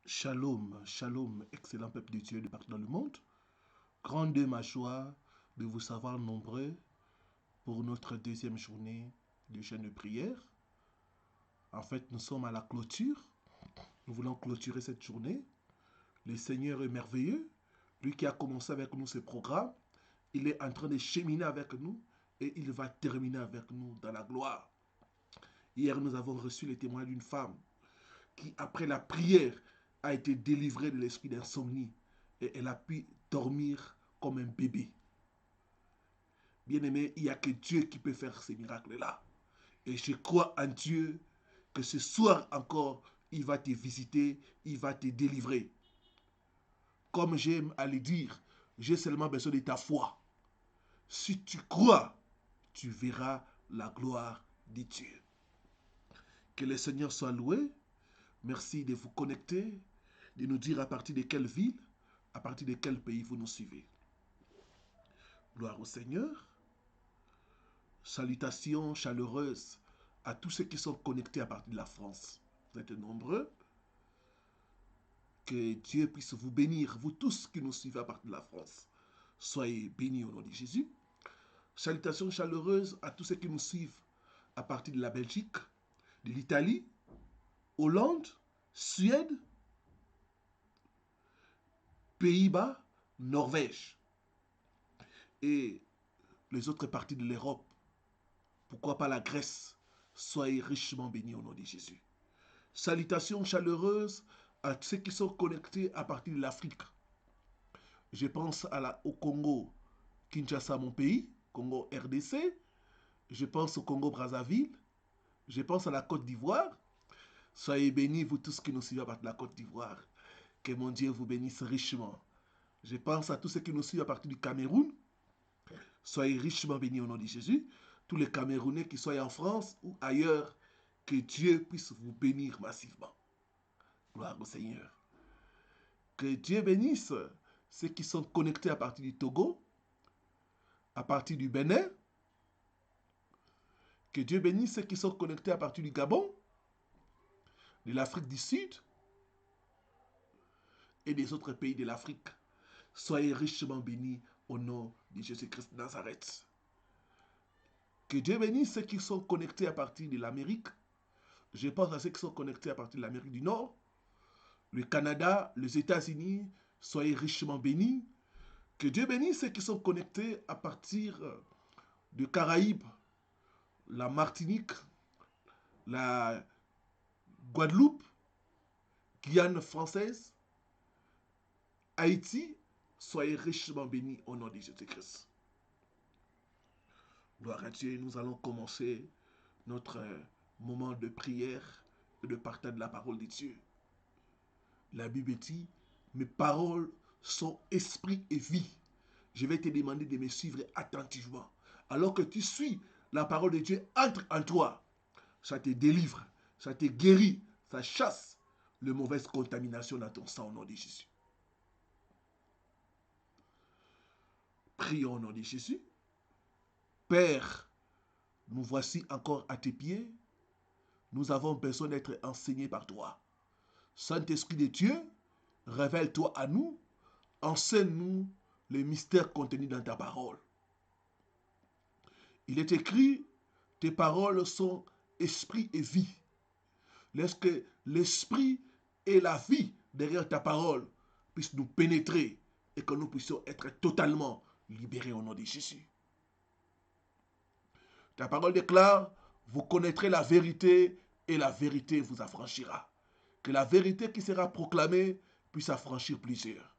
Shalom, shalom, excellent peuple de Dieu de partout dans le monde. Grande est ma joie de vous savoir nombreux pour notre deuxième journée de jeûne de prière. En fait, nous sommes à la clôture. Nous voulons clôturer cette journée. Le Seigneur est merveilleux. Lui qui a commencé avec nous ce programme, il est en train de cheminer avec nous et il va terminer avec nous dans la gloire. Hier, nous avons reçu le témoin d'une femme qui, après la prière, a été délivrée de l'esprit d'insomnie et elle a pu dormir comme un bébé. Bien-aimé, il n'y a que Dieu qui peut faire ces miracles-là. Et je crois en Dieu que ce soir encore, il va te visiter, il va te délivrer. Comme j'aime à le dire, j'ai seulement besoin de ta foi. Si tu crois, tu verras la gloire de Dieu. Que le Seigneur soit loué. Merci de vous connecter, de nous dire à partir de quelle ville, à partir de quel pays vous nous suivez. Gloire au Seigneur. Salutations chaleureuses à tous ceux qui sont connectés à partir de la France. Vous êtes nombreux. Que Dieu puisse vous bénir, vous tous qui nous suivez à partir de la France. Soyez bénis au nom de Jésus. Salutations chaleureuses à tous ceux qui nous suivent à partir de la Belgique, de l'Italie, Hollande, Suède, Pays-Bas, Norvège et les autres parties de l'Europe. Pourquoi pas la Grèce? Soyez richement bénis au nom de Jésus. Salutations chaleureuses à ceux qui sont connectés à partir de l'Afrique. Je pense au Congo, Kinshasa, mon pays, Congo RDC. Je pense au Congo Brazzaville. Je pense à la Côte d'Ivoire. Soyez bénis, vous tous qui nous suivez à partir de la Côte d'Ivoire. Que mon Dieu vous bénisse richement. Je pense à tous ceux qui nous suivent à partir du Cameroun. Soyez richement bénis au nom de Jésus. Tous les Camerounais qui soient en France ou ailleurs, que Dieu puisse vous bénir massivement. Gloire au Seigneur. Que Dieu bénisse ceux qui sont connectés à partir du Togo, à partir du Bénin. Que Dieu bénisse ceux qui sont connectés à partir du Gabon, de l'Afrique du Sud et des autres pays de l'Afrique. Soyez richement bénis au nom de Jésus-Christ de Nazareth. Que Dieu bénisse ceux qui sont connectés à partir de l'Amérique. Je pense à ceux qui sont connectés à partir de l'Amérique du Nord, le Canada, les États-Unis. Soyez richement bénis. Que Dieu bénisse ceux qui sont connectés à partir de Caraïbes, la Martinique, la Guadeloupe, Guyane française, Haïti. Soyez richement bénis au nom de Jésus-Christ. Gloire à Dieu, nous allons commencer notre moment de prière et de partage de la parole de Dieu. La Bible dit, mes paroles sont esprit et vie. Je vais te demander de me suivre attentivement. Alors que tu suis la parole de Dieu, entre en toi. Ça te délivre, ça te guérit, ça chasse les mauvaises contaminations dans ton sang au nom de Jésus. Prions au nom de Jésus. Père, nous voici encore à tes pieds. Nous avons besoin d'être enseignés par toi. Saint-Esprit de Dieu, révèle-toi à nous, enseigne-nous les mystères contenus dans ta parole. Il est écrit, tes paroles sont esprit et vie. Laisse que l'esprit et la vie derrière ta parole puissent nous pénétrer et que nous puissions être totalement libérés au nom de Jésus. Ta parole déclare, vous connaîtrez la vérité et la vérité vous affranchira. Que la vérité qui sera proclamée puisse affranchir plusieurs.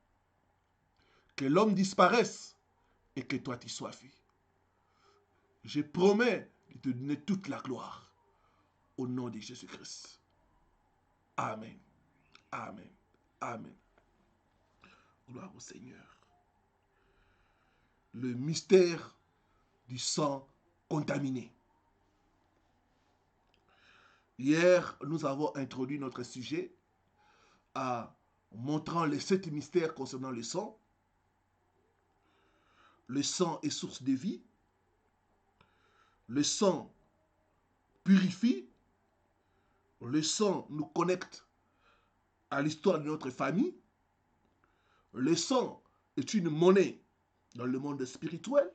Que l'homme disparaisse et que toi tu sois vu. Je promets de te donner toute la gloire au nom de Jésus-Christ. Amen. Amen. Amen. Gloire au Seigneur. Le mystère du sang contaminé. Hier, nous avons introduit notre sujet en montrant les 7 mystères concernant le sang. Le sang est source de vie. Le sang purifie. Le sang nous connecte à l'histoire de notre famille, le sang est une monnaie dans le monde spirituel.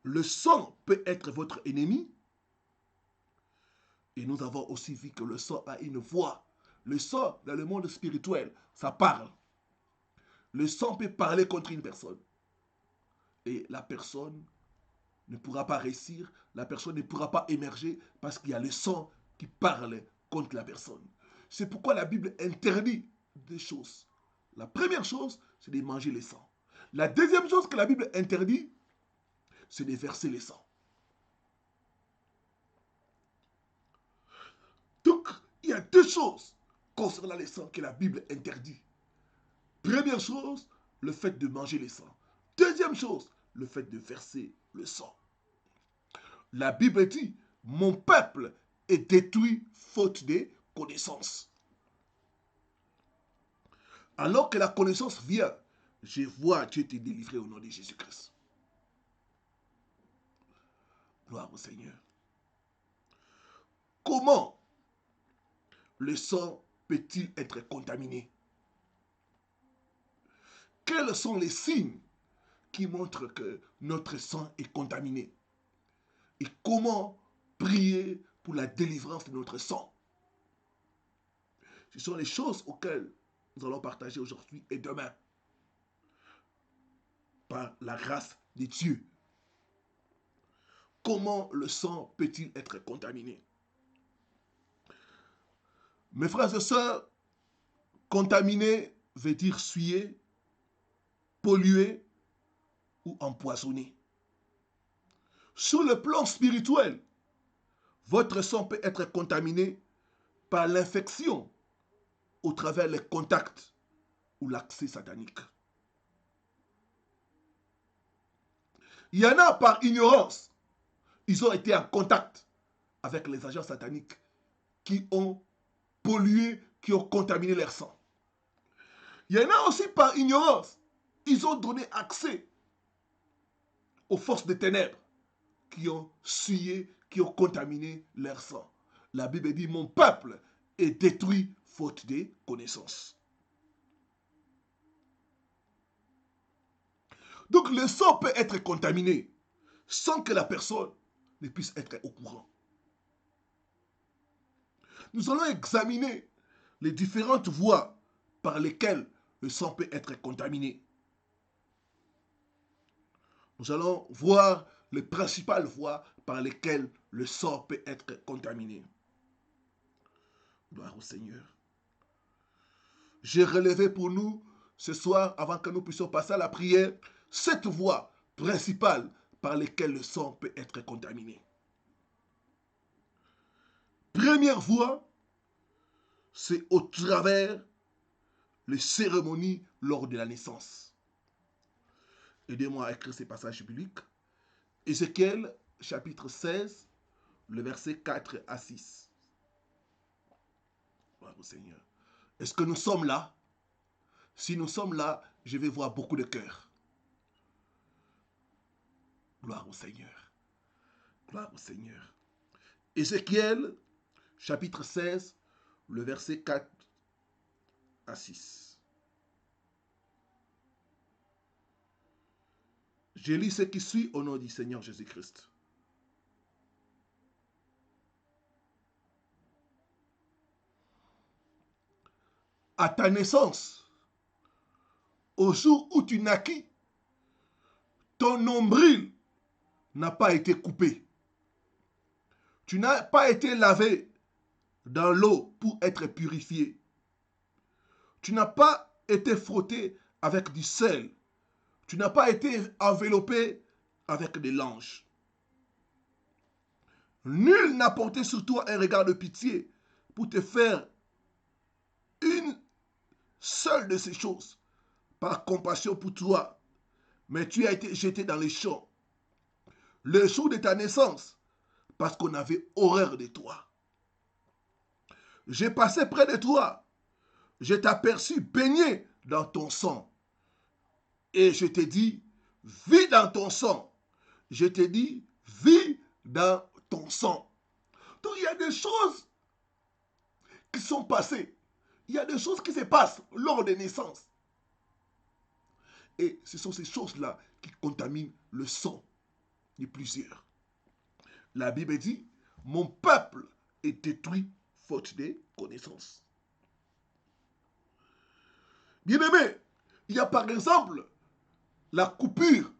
Le sang peut être votre ennemi. Et nous avons aussi vu que le sang a une voix. Le sang, dans le monde spirituel, ça parle. Le sang peut parler contre une personne. Et la personne ne pourra pas réussir, la personne ne pourra pas émerger parce qu'il y a le sang qui parle contre la personne. C'est pourquoi la Bible interdit des choses. La première chose, c'est de manger le sang. La deuxième chose que la Bible interdit, c'est de verser le sang. Donc, il y a deux choses concernant le sang que la Bible interdit. Première chose, le fait de manger le sang. Deuxième chose, le fait de verser le sang. La Bible dit, mon peuple est détruit faute de connaissance. Alors que la connaissance vient, je vois Dieu te délivrer au nom de Jésus-Christ. Gloire au Seigneur. Comment le sang peut-il être contaminé? Quels sont les signes qui montrent que notre sang est contaminé? Et comment prier pour la délivrance de notre sang? Ce sont les choses auxquelles nous allons partager aujourd'hui et demain. Par la grâce de Dieu. Comment le sang peut-il être contaminé? Mes frères et sœurs, contaminé veut dire souillé, pollué ou empoisonné. Sur le plan spirituel, votre sang peut être contaminé par l'infection au travers les contacts ou l'accès satanique. Il y en a par ignorance. Ils ont été en contact avec les agents sataniques qui ont pollué, qui ont contaminé leur sang. Il y en a aussi par ignorance. Ils ont donné accès aux forces des ténèbres qui ont souillé, qui ont contaminé leur sang. La Bible dit, mon peuple est détruit faute de connaissances. Donc le sang peut être contaminé sans que la personne ne puisse être au courant. Nous allons examiner les différentes voies par lesquelles le sang peut être contaminé. Nous allons voir les principales voies par lesquelles le sang peut être contaminé. Gloire au Seigneur. J'ai relevé pour nous ce soir, avant que nous puissions passer à la prière, 7 voies principales par lesquelles le sang peut être contaminé. Première voie, c'est au travers les cérémonies lors de la naissance. Aidez-moi à écrire ces passages bibliques. Ézéchiel, chapitre 16, le verset 4 à 6. Gloire au Seigneur. Est-ce que nous sommes là? Si nous sommes là, je vais voir beaucoup de cœurs. Gloire au Seigneur. Gloire au Seigneur. Ézéchiel, chapitre 16, le verset 4 à 6. Je lis ce qui suit au nom du Seigneur Jésus-Christ. À ta naissance, au jour où tu naquis, ton nombril n'a pas été coupé. Tu n'as pas été lavé dans l'eau pour être purifié. Tu n'as pas été frotté avec du sel. Tu n'as pas été enveloppé avec des langes. Nul n'a porté sur toi un regard de pitié pour te faire une seule de ces choses par compassion pour toi. Mais tu as été jeté dans les champs le jour de ta naissance parce qu'on avait horreur de toi. J'ai passé près de toi. Je t'aperçus baigné dans ton sang. Et je t'ai dit, vis dans ton sang. Je t'ai dit, vis dans ton sang. Donc il y a des choses qui sont passées. Il y a des choses qui se passent lors des naissances. Et ce sont ces choses-là qui contaminent le sang de plusieurs. La Bible dit, mon peuple est détruit faute de connaissances. Bien-aimé, il y a par exemple la coupure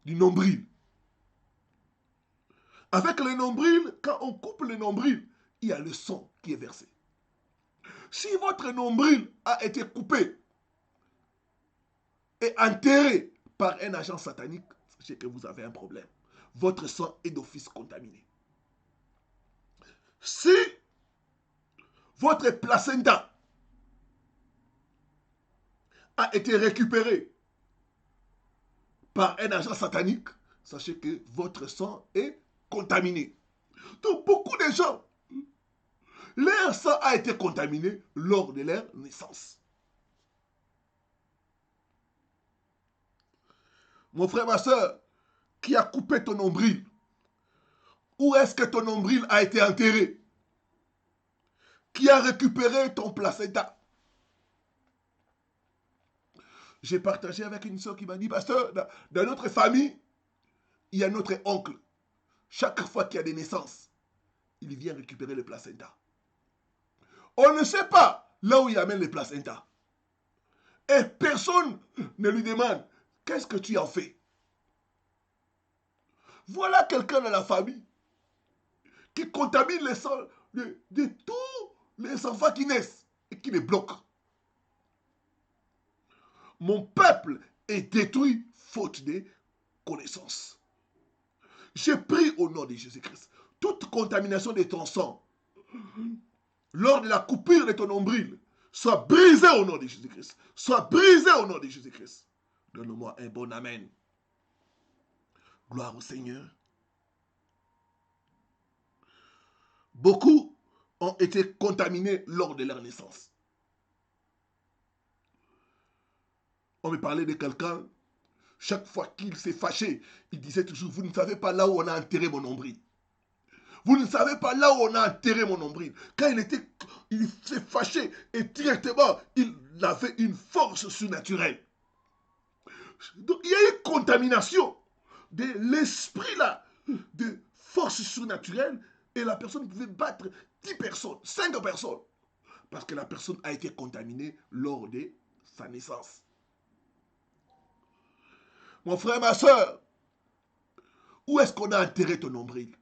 du nombril. Avec le nombril, quand on coupe le nombril, il y a le sang qui est versé. Si votre nombril a été coupé et enterré par un agent satanique, sachez que vous avez un problème. Votre sang est d'office contaminé. Si votre placenta a été récupéré par un agent satanique, sachez que votre sang est contaminé. Donc beaucoup de gens, leur sang a été contaminé lors de leur naissance. Mon frère, ma soeur, qui a coupé ton nombril, où est-ce que ton nombril a été enterré? Qui a récupéré ton placenta? J'ai partagé avec une soeur qui m'a dit, pasteur, dans notre famille, il y a notre oncle. Chaque fois qu'il y a des naissances, il vient récupérer le placenta. On ne sait pas là où il amène le placenta. Et personne ne lui demande, qu'est-ce que tu en fais? Voilà quelqu'un dans la famille qui contamine le sang de tous les enfants qui naissent et qui les bloque. Mon peuple est détruit faute de connaissance. J'ai pris au nom de Jésus-Christ toute contamination de ton sang lors de la coupure de ton nombril soit brisée au nom de Jésus-Christ. Soit brisée au nom de Jésus-Christ. Donne-moi un bon amen. Gloire au Seigneur. Beaucoup ont été contaminés lors de leur naissance. On me parlait de quelqu'un, chaque fois qu'il s'est fâché, il disait toujours, vous ne savez pas là où on a enterré mon nombril. Vous ne savez pas là où on a enterré mon nombril. Quand il s'est fâché et directement, il avait une force surnaturelle. Donc, il y a une contamination de l'esprit là, de force surnaturelle, et la personne pouvait battre 10 personnes, 5 personnes, parce que la personne a été contaminée lors de sa naissance. Mon frère, ma soeur, où est-ce qu'on a enterré ton nombril?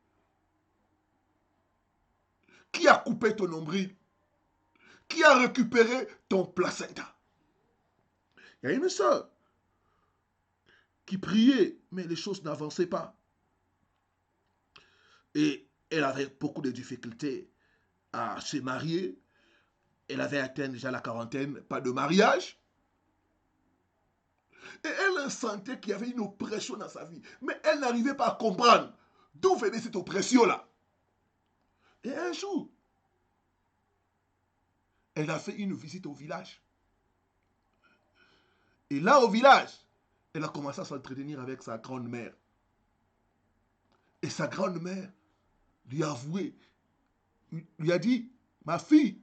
Qui a coupé ton nombril? Qui a récupéré ton placenta? Il y a une soeur qui priait, mais les choses n'avançaient pas. Et elle avait beaucoup de difficultés à se marier. Elle avait atteint déjà la quarantaine, pas de mariage. Et elle sentait qu'il y avait une oppression dans sa vie. Mais elle n'arrivait pas à comprendre d'où venait cette oppression-là. Et un jour, elle a fait une visite au village. Et là, au village, elle a commencé à s'entretenir avec sa grande-mère. Et sa grande-mère lui a avoué, lui a dit, ma fille,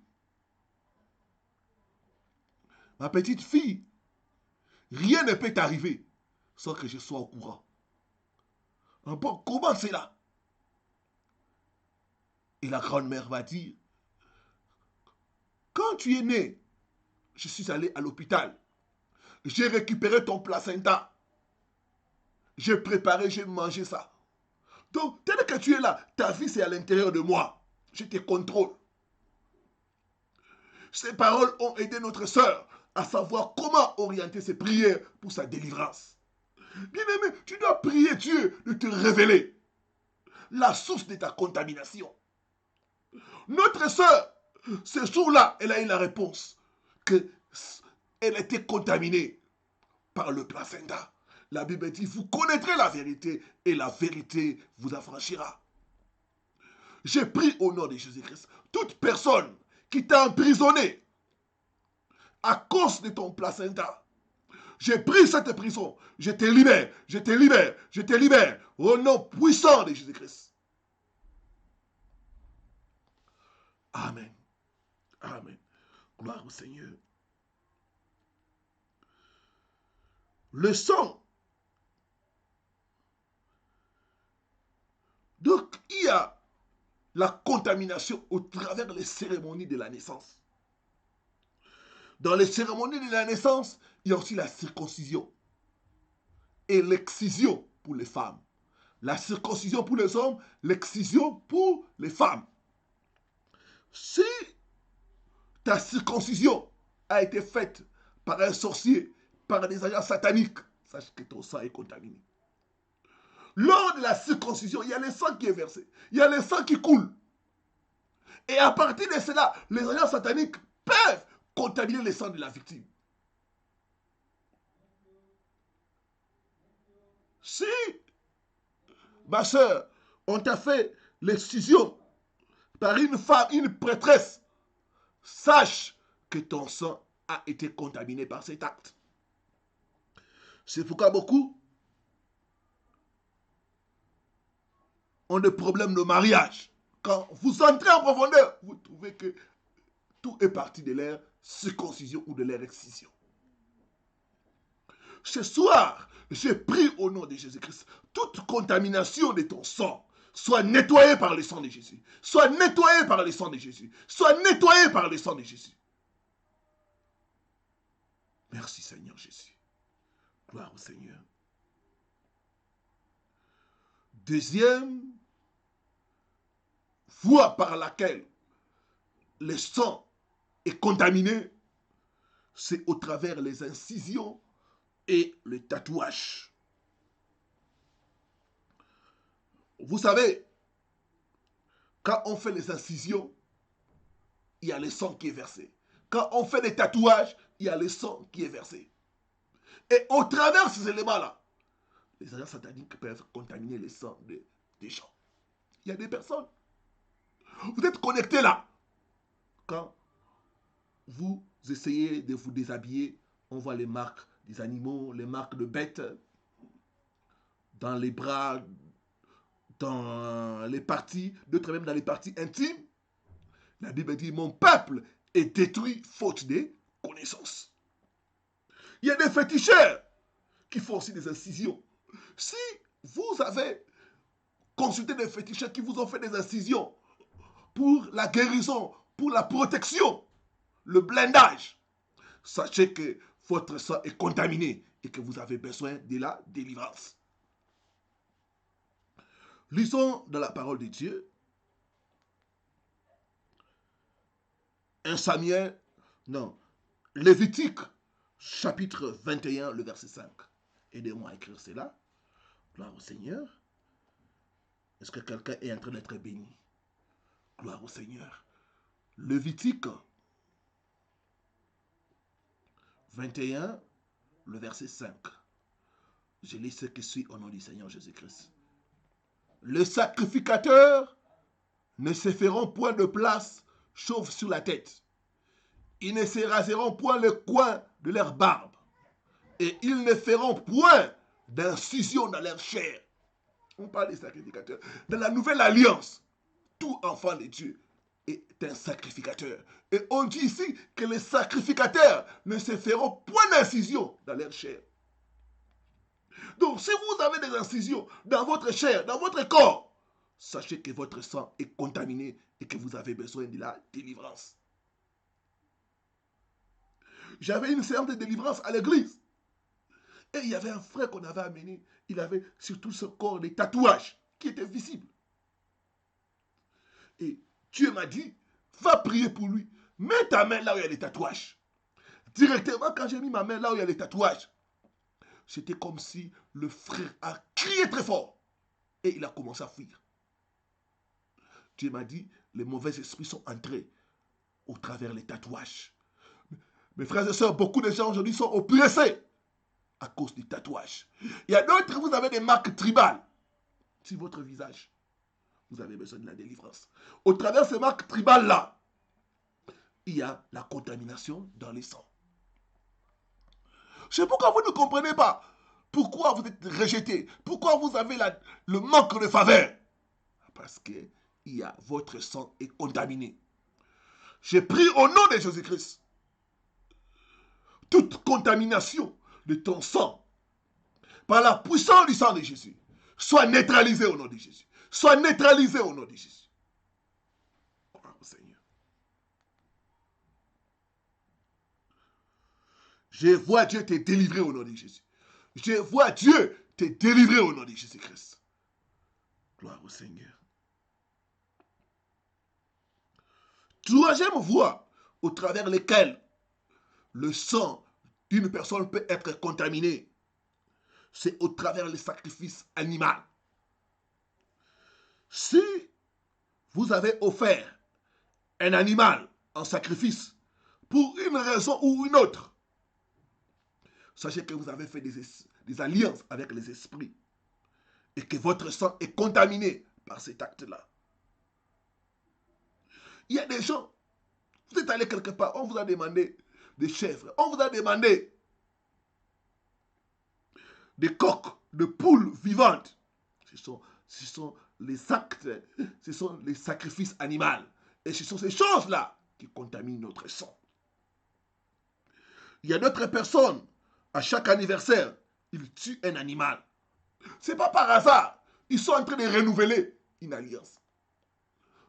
ma petite fille, rien ne peut t'arriver sans que je sois au courant. Bon, comment c'est là? Et la grand-mère va dire, quand tu es né, je suis allé à l'hôpital. J'ai récupéré ton placenta. J'ai préparé, j'ai mangé ça. Donc, tel que tu es là, ta vie c'est à l'intérieur de moi. Je te contrôle. Ces paroles ont aidé notre sœur à savoir comment orienter ses prières pour sa délivrance. Bien-aimé, tu dois prier Dieu de te révéler la source de ta contamination. Notre sœur, ce jour-là, elle a eu la réponse qu'elle était contaminée par le placenta. La Bible dit, vous connaîtrez la vérité et la vérité vous affranchira. J'ai pris au nom de Jésus-Christ toute personne qui t'a emprisonné à cause de ton placenta. J'ai pris cette prison. Je te libère, je te libère, je te libère au nom puissant de Jésus-Christ. Amen. Amen. Gloire au Seigneur. Le sang. Donc, il y a la contamination au travers des cérémonies de la naissance. Dans les cérémonies de la naissance, il y a aussi la circoncision et l'excision pour les femmes. La circoncision pour les hommes, l'excision pour les femmes. Si ta circoncision a été faite par un sorcier, par des agents sataniques, sache que ton sang est contaminé. Lors de la circoncision, il y a le sang qui est versé, il y a le sang qui coule. Et à partir de cela, les agents sataniques peuvent contaminer le sang de la victime. Si, ma soeur, on t'a fait l'excision par une femme, une prêtresse, sache que ton sang a été contaminé par cet acte. C'est pourquoi beaucoup ont des problèmes de mariage. Quand vous entrez en profondeur, vous trouvez que tout est parti de leur circoncision ou de leur excision. Ce soir, je prie au nom de Jésus-Christ, toute contamination de ton sang soit nettoyée par le sang de Jésus. Soit nettoyée par le sang de Jésus. Soit nettoyée par le sang de Jésus. Merci Seigneur Jésus. Gloire au Seigneur. Deuxième voie par laquelle le sang est contaminé, c'est au travers les incisions et le tatouage. Vous savez, quand on fait les incisions, il y a le sang qui est versé. Quand on fait des tatouages, il y a le sang qui est versé. Et au travers de ces éléments-là, les agents sataniques peuvent contaminer le sang des gens. Il y a des personnes. Vous êtes connectés là. Quand vous essayez de vous déshabiller, on voit les marques des animaux, les marques de bêtes dans les bras, dans les parties, d'autres même dans les parties intimes. La Bible dit, mon peuple est détruit faute de connaissances. Il y a des féticheurs qui font aussi des incisions. Si vous avez consulté des féticheurs qui vous ont fait des incisions pour la guérison, pour la protection, le blindage, sachez que votre sang est contaminé et que vous avez besoin de la délivrance. Lisons dans la parole de Dieu 1 Samuel, non, Lévitique, chapitre 21, le verset 5. Aidez-moi à écrire cela. Gloire au Seigneur. Est-ce que quelqu'un est en train d'être béni? Gloire au Seigneur. Lévitique 21, le verset 5. Je lis ce qui suit au nom du Seigneur Jésus-Christ. Les sacrificateurs ne se feront point de place chauve sur la tête. Ils ne se raseront point le coin de leur barbe. Et ils ne feront point d'incision dans leur chair. On parle des sacrificateurs. Dans la nouvelle alliance, tout enfant de Dieu est un sacrificateur. Et on dit ici que les sacrificateurs ne se feront point d'incision dans leur chair. Donc si vous avez des incisions dans votre chair, dans votre corps, sachez que votre sang est contaminé et que vous avez besoin de la délivrance. J'avais une séance de délivrance à l'église. Et il y avait un frère qu'on avait amené. Il avait sur tout son corps des tatouages qui étaient visibles. Et Dieu m'a dit, va prier pour lui. Mets ta main là où il y a les tatouages. Directement, quand j'ai mis ma main là où il y a les tatouages, c'était comme si le frère a crié très fort. Et il a commencé à fuir. Dieu m'a dit, les mauvais esprits sont entrés au travers les tatouages. Mes frères et sœurs, beaucoup de gens aujourd'hui sont oppressés à cause des tatouages. Il y a d'autres, vous avez des marques tribales sur votre visage. Vous avez besoin de la délivrance. Au travers de ces marques tribales-là, il y a la contamination dans les sangs. Je sais pourquoi vous ne comprenez pas. Pourquoi vous êtes rejeté. Pourquoi vous avez le manque de faveur. Parce que votre sang est contaminé. J'ai pris au nom de Jésus-Christ toute contamination de ton sang par la puissance du sang de Jésus. Sois neutralisé au nom de Jésus. Sois neutralisé au nom de Jésus. Oh Seigneur. Je vois Dieu te délivrer au nom de Jésus. Je vois Dieu te délivrer au nom de Jésus-Christ. Gloire au Seigneur. Troisième voie au travers lesquelles le sang d'une personne peut être contaminé, c'est au travers les sacrifices animaux. Si vous avez offert un animal en sacrifice pour une raison ou une autre, sachez que vous avez fait des alliances avec les esprits et que votre sang est contaminé par cet acte-là. Il y a des gens, vous êtes allé quelque part, on vous a demandé des chèvres, on vous a demandé des coqs, de poules vivantes. Ce sont les actes, ce sont les sacrifices animaux. Et ce sont ces choses-là qui contaminent notre sang. Il y a d'autres personnes, à chaque anniversaire, ils tuent un animal. Ce n'est pas par hasard. Ils sont en train de renouveler une alliance.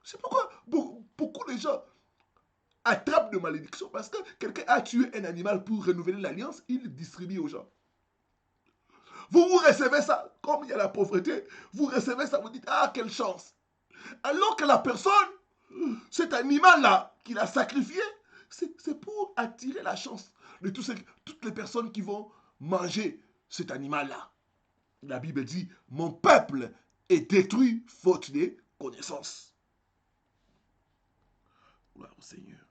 C'est pourquoi beaucoup de gens attrapent de malédictions. Parce que quelqu'un a tué un animal pour renouveler l'alliance, il distribue aux gens. Vous recevez ça, comme il y a la pauvreté, vous recevez ça, vous dites, ah, quelle chance. Alors que la personne, cet animal-là, qu'il a sacrifié, c'est pour attirer la chance de toutes les personnes qui vont manger cet animal-là. La Bible dit, mon peuple est détruit faute de connaissances. Gloire au Seigneur.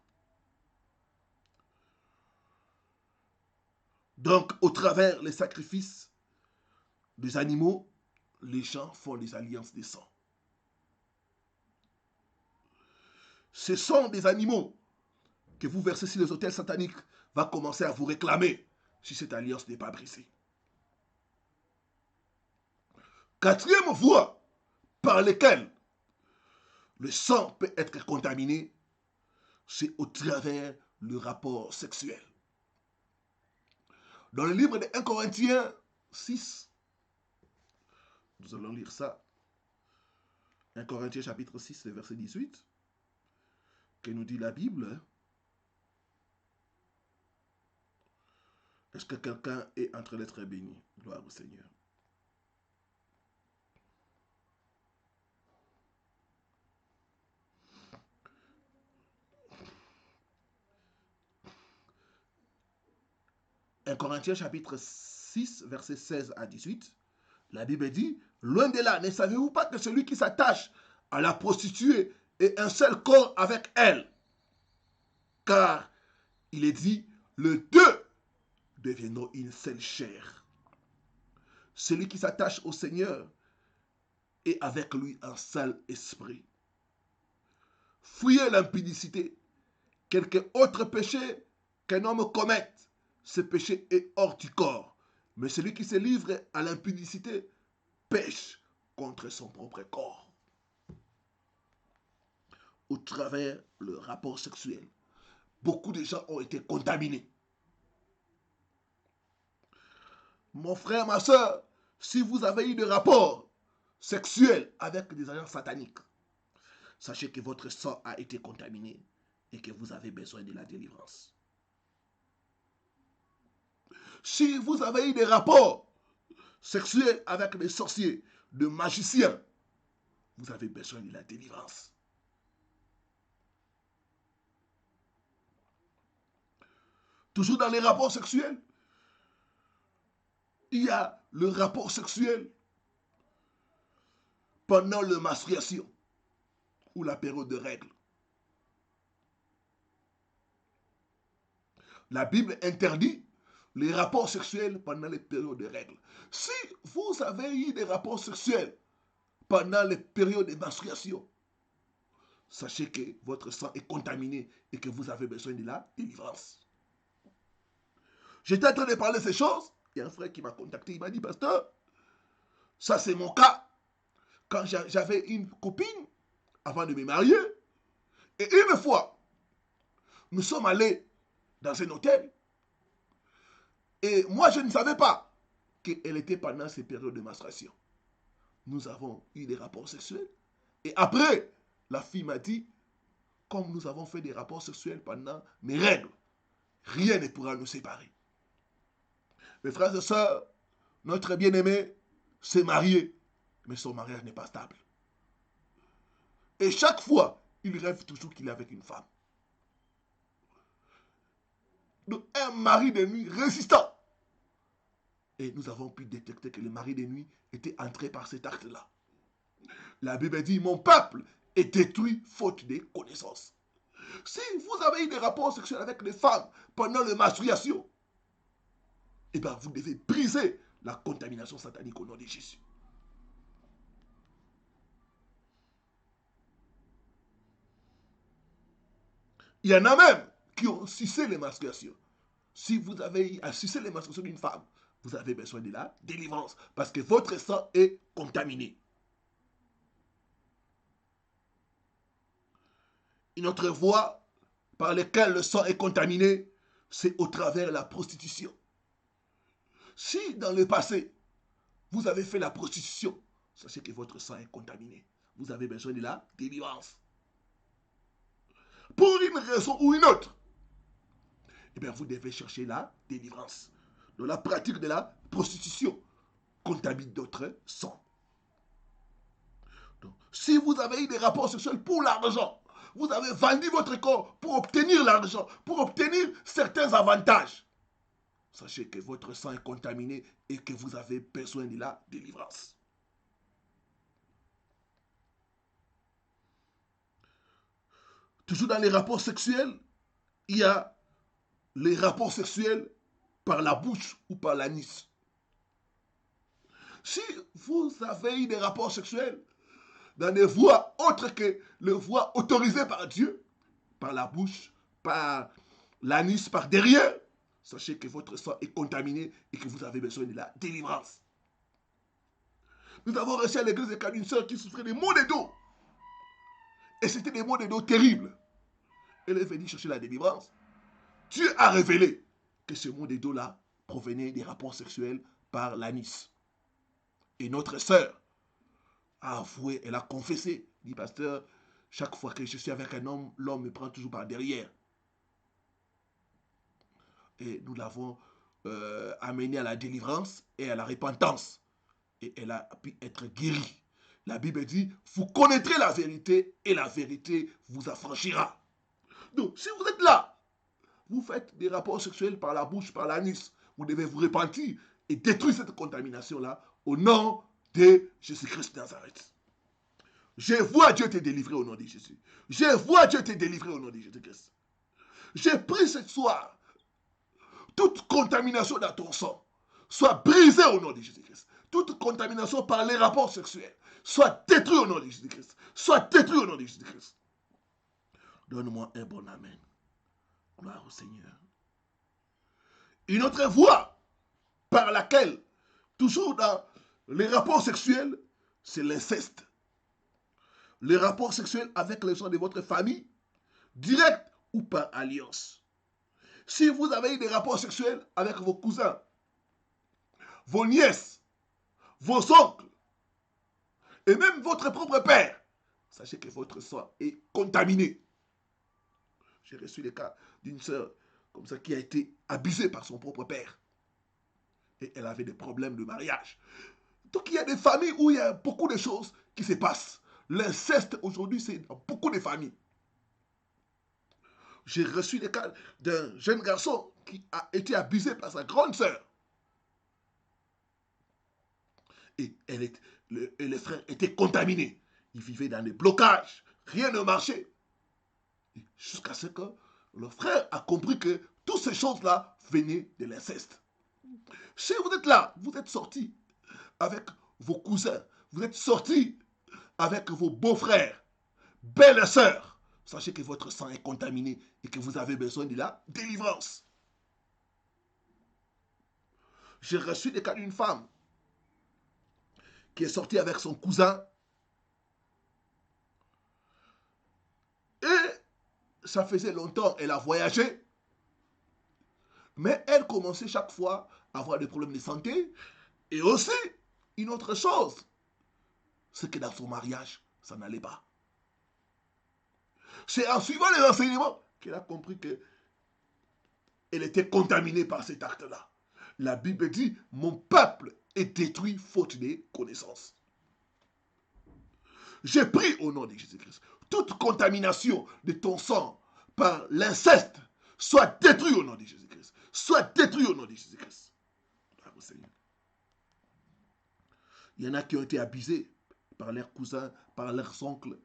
Donc, au travers les sacrifices des animaux, les gens font des alliances des sangs. Ce sont des animaux que vous versez sur les autels sataniques va commencer à vous réclamer si cette alliance n'est pas brisée. Quatrième voie par laquelle le sang peut être contaminé, c'est au travers le rapport sexuel. Dans le livre de 1 Corinthiens 6, nous allons lire ça. 1 Corinthiens chapitre 6, le verset 18, que nous dit la Bible. Est-ce que quelqu'un est en train d'être béni? Gloire au Seigneur. Un Corinthiens chapitre 6, verset 16 à 18, la Bible dit, loin de là, ne savez-vous pas que celui qui s'attache à la prostituée est un seul corps avec elle? Car il est dit, le deux deviendront une seule chair. Celui qui s'attache au Seigneur est avec lui un seul esprit. Fuyez l'impudicité. Quelque autre péché qu'un homme commette, ce péché est hors du corps. Mais celui qui se livre à l'impudicité pêche contre son propre corps. Au travers le rapport sexuel, beaucoup de gens ont été contaminés. Mon frère, ma soeur, si vous avez eu des rapports sexuels avec des agents sataniques, sachez que votre sang a été contaminé et que vous avez besoin de la délivrance. Si vous avez eu des rapports sexuels avec des sorciers, des magiciens, vous avez besoin de la délivrance. Toujours dans les rapports sexuels, il y a le rapport sexuel pendant la menstruation ou la période de règles. La Bible interdit les rapports sexuels pendant les périodes de règles. Si vous avez eu des rapports sexuels pendant les périodes de menstruation, sachez que votre sang est contaminé et que vous avez besoin de la délivrance. J'étais en train de parler de ces choses. Il y a un frère qui m'a contacté, il m'a dit, pasteur, ça c'est mon cas. Quand j'avais une copine, avant de me marier, et une fois, Nous sommes allés dans un hôtel et moi, je ne savais pas qu'elle était pendant ces périodes de menstruation. Nous avons eu des rapports sexuels et après, la fille m'a dit, comme nous avons fait des rapports sexuels pendant mes règles, rien ne pourra nous séparer. Mes frères et sœurs, notre bien-aimé s'est marié, mais son mariage n'est pas stable. Et chaque fois, il rêve toujours qu'il est avec une femme. Donc, un mari de nuit résistant. Et nous avons pu détecter que le mari de nuit était entré par cet acte-là. La Bible dit, mon peuple est détruit faute de connaissances. Si vous avez eu des rapports sexuels avec les femmes pendant la menstruation, eh bien, vous devez briser la contamination satanique au nom de Jésus. Il y en a même qui ont sucé les menstruations. Si vous avez sucé les menstruations d'une femme, vous avez besoin de la délivrance parce que votre sang est contaminé. Une autre voie par laquelle le sang est contaminé, c'est au travers de la prostitution. Si dans le passé, vous avez fait la prostitution, sachez que votre sang est contaminé. Vous avez besoin de la délivrance. Pour une raison ou une autre, eh bien, vous devez chercher la délivrance. Donc la pratique de la prostitution contamine d'autres sangs. Donc, si vous avez eu des rapports sexuels pour l'argent, vous avez vendu votre corps pour obtenir l'argent, pour obtenir certains avantages, sachez que votre sang est contaminé et que vous avez besoin de la délivrance. Toujours dans les rapports sexuels, il y a les rapports sexuels par la bouche ou par l'anis. Si vous avez eu des rapports sexuels dans des voies autres que les voies autorisées par Dieu, par la bouche, par l'anis, par derrière, sachez que votre sang est contaminé et que vous avez besoin de la délivrance. Nous avons reçu à l'église de Cannes une sœur qui souffrait des maux de dos. Et c'était des maux de dos terribles. Elle est venue chercher la délivrance. Dieu a révélé que ce mot de dos-là provenait des rapports sexuels par l'anis. Et notre sœur a avoué, elle a confessé, dit pasteur, chaque fois que je suis avec un homme, l'homme me prend toujours par derrière. Et nous l'avons amenée à la délivrance et à la repentance. Et elle a pu être guérie. La Bible dit, vous connaîtrez la vérité et la vérité vous affranchira. Donc, si vous êtes là, vous faites des rapports sexuels par la bouche, par l'anis, vous devez vous repentir et détruire cette contamination-là au nom de Jésus-Christ de Nazareth. Je vois Dieu te délivrer au nom de Jésus. Je vois Dieu te délivrer au nom de Jésus-Christ. J'ai pris ce soir toute contamination dans ton sang soit brisée au nom de Jésus-Christ. Toute contamination par les rapports sexuels soit détruite au nom de Jésus-Christ. Soit détruite au nom de Jésus-Christ. Donne-moi un bon amen. Gloire au Seigneur. Une autre voie par laquelle, toujours dans les rapports sexuels, c'est l'inceste. Les rapports sexuels avec les gens de votre famille, direct ou par alliance. Si vous avez eu des rapports sexuels avec vos cousins, vos nièces, vos oncles, et même votre propre père, sachez que votre sang est contaminé. J'ai reçu le cas d'une sœur comme ça qui a été abusée par son propre père. Et elle avait des problèmes de mariage. Donc il y a des familles où il y a beaucoup de choses qui se passent. L'inceste aujourd'hui, c'est dans beaucoup de familles. J'ai reçu le cas d'un jeune garçon qui a été abusé par sa grande sœur. Et les frères étaient contaminés. Ils vivaient dans des blocages. Rien ne marchait. Jusqu'à ce que le frère a compris que toutes ces choses-là venaient de l'inceste. Si vous êtes là, vous êtes sortis avec vos cousins, vous êtes sortis avec vos beaux-frères, belles-sœurs, sachez que votre sang est contaminé et que vous avez besoin de la délivrance. J'ai reçu des cas d'une femme qui est sortie avec son cousin et ça faisait longtemps, elle a voyagé, mais elle commençait chaque fois à avoir des problèmes de santé. Et aussi, une autre chose, c'est que dans son mariage, ça n'allait pas. C'est en suivant les enseignements qu'elle a compris qu'elle était contaminée par cet acte-là. La Bible dit, mon peuple est détruit faute de connaissances. J'ai pris au nom de Jésus-Christ toute contamination de ton sang par l'inceste soit détruite au nom de Jésus-Christ. Soit détruite au nom de Jésus-Christ. Il y en a qui ont été abusés par leurs cousins, par leurs oncles.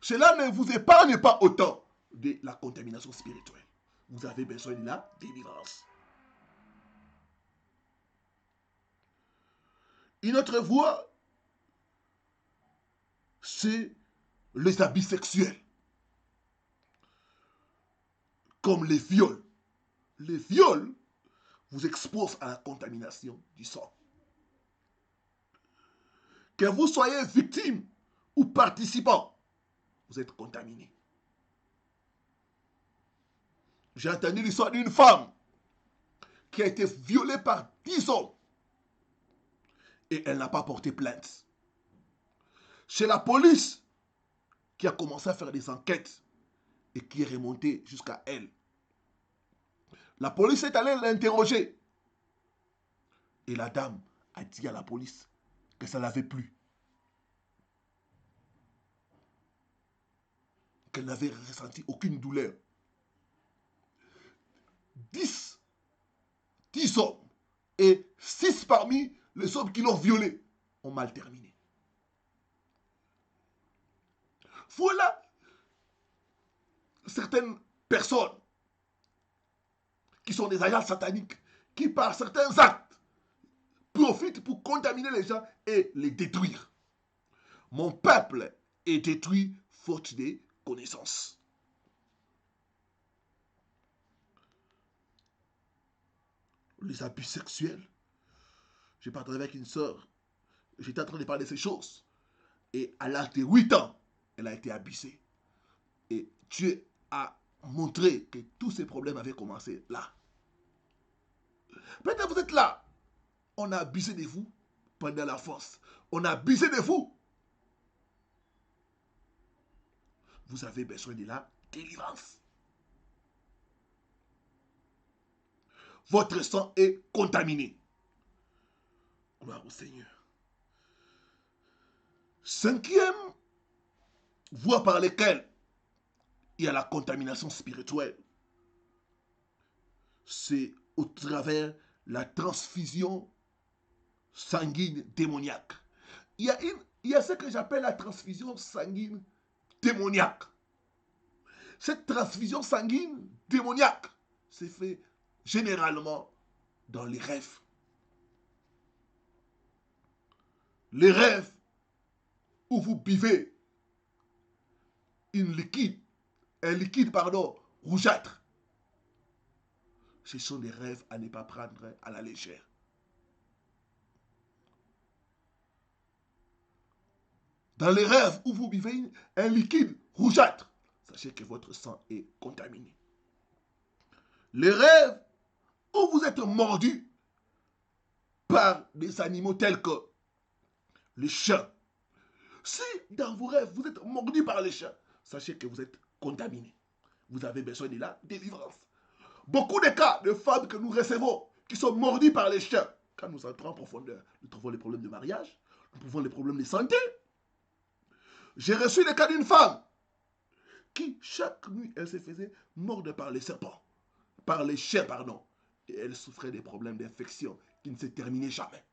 Cela ne vous épargne pas autant de la contamination spirituelle. Vous avez besoin de la délivrance. Une autre voie, c'est les abus sexuels, comme les viols. Les viols vous exposent à la contamination du sang. Que vous soyez victime ou participant, vous êtes contaminé. J'ai entendu l'histoire d'une femme qui a été violée par 10 hommes et elle n'a pas porté plainte. C'est la police qui a commencé à faire des enquêtes et qui est remontée jusqu'à elle. La police est allée l'interroger et la dame a dit à la police que ça ne l'avait plus. Qu'elle n'avait ressenti aucune douleur. 10 hommes et 6 parmi les hommes qui l'ont violée ont mal terminé. Voilà certaines personnes qui sont des agents sataniques qui par certains actes profitent pour contaminer les gens et les détruire. Mon peuple est détruit faute de connaissances. Les abus sexuels. J'ai parlé avec une sœur. J'étais en train de parler de ces choses. Et à l'âge de 8 ans, elle a été abusée. Et Dieu a montré que tous ces problèmes avaient commencé là. Peut-être vous êtes là. On a abusé de vous pendant la force. On a abusé de vous. Vous avez besoin de la délivrance. Votre sang est contaminé. Gloire au Seigneur. 5e voie par laquelle il y a la contamination spirituelle, c'est au travers la transfusion sanguine démoniaque. Il y a ce que j'appelle la transfusion sanguine démoniaque. Cette transfusion sanguine démoniaque se fait généralement dans les rêves. Les rêves où vous buvez un liquide rougeâtre. Ce sont des rêves à ne pas prendre à la légère. Dans les rêves où vous buvez un liquide rougeâtre, sachez que votre sang est contaminé. Les rêves où vous êtes mordu par des animaux tels que les chiens. Si dans vos rêves vous êtes mordu par les chiens, sachez que vous êtes contaminé. Vous avez besoin de la délivrance. Beaucoup de cas de femmes que nous recevons qui sont mordues par les chiens, quand nous entrons en profondeur, nous trouvons les problèmes de mariage, nous trouvons les problèmes de santé. J'ai reçu le cas d'une femme qui, chaque nuit, elle se faisait mordre par les serpents, par les chiens, pardon. Et elle souffrait des problèmes d'infection qui ne se terminaient jamais.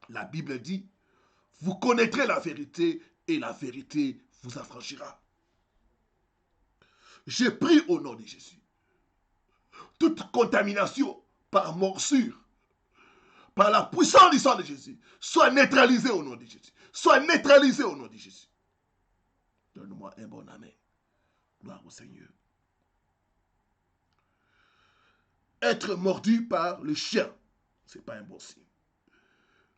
La Bible dit, vous connaîtrez la vérité et la vérité vous affranchira. J'ai pris au nom de Jésus toute contamination par morsure, par la puissance du sang de Jésus, soit neutralisée au nom de Jésus. Soit neutralisée au nom de Jésus. Donne-moi un bon amen. Gloire au Seigneur. Être mordu par le chien, ce n'est pas un bon signe.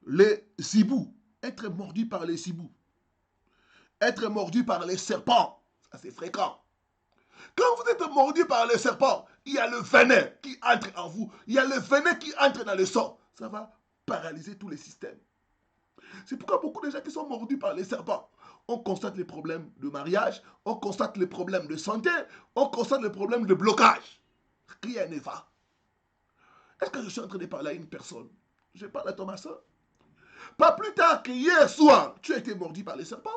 Les zibous, être mordu par les zibous. Être mordu par les serpents, ça c'est fréquent. Quand vous êtes mordu par les serpents, il y a le venin qui entre en vous. Il y a le venin qui entre dans le sang. Ça va paralyser tous les systèmes. C'est pourquoi beaucoup de gens qui sont mordus par les serpents, on constate les problèmes de mariage, on constate les problèmes de santé, on constate les problèmes de blocage. Rien ne va. Est-ce que je suis en train de parler à une personne? Je parle à Thomas. Pas plus tard que hier soir, tu as été mordu par les serpents.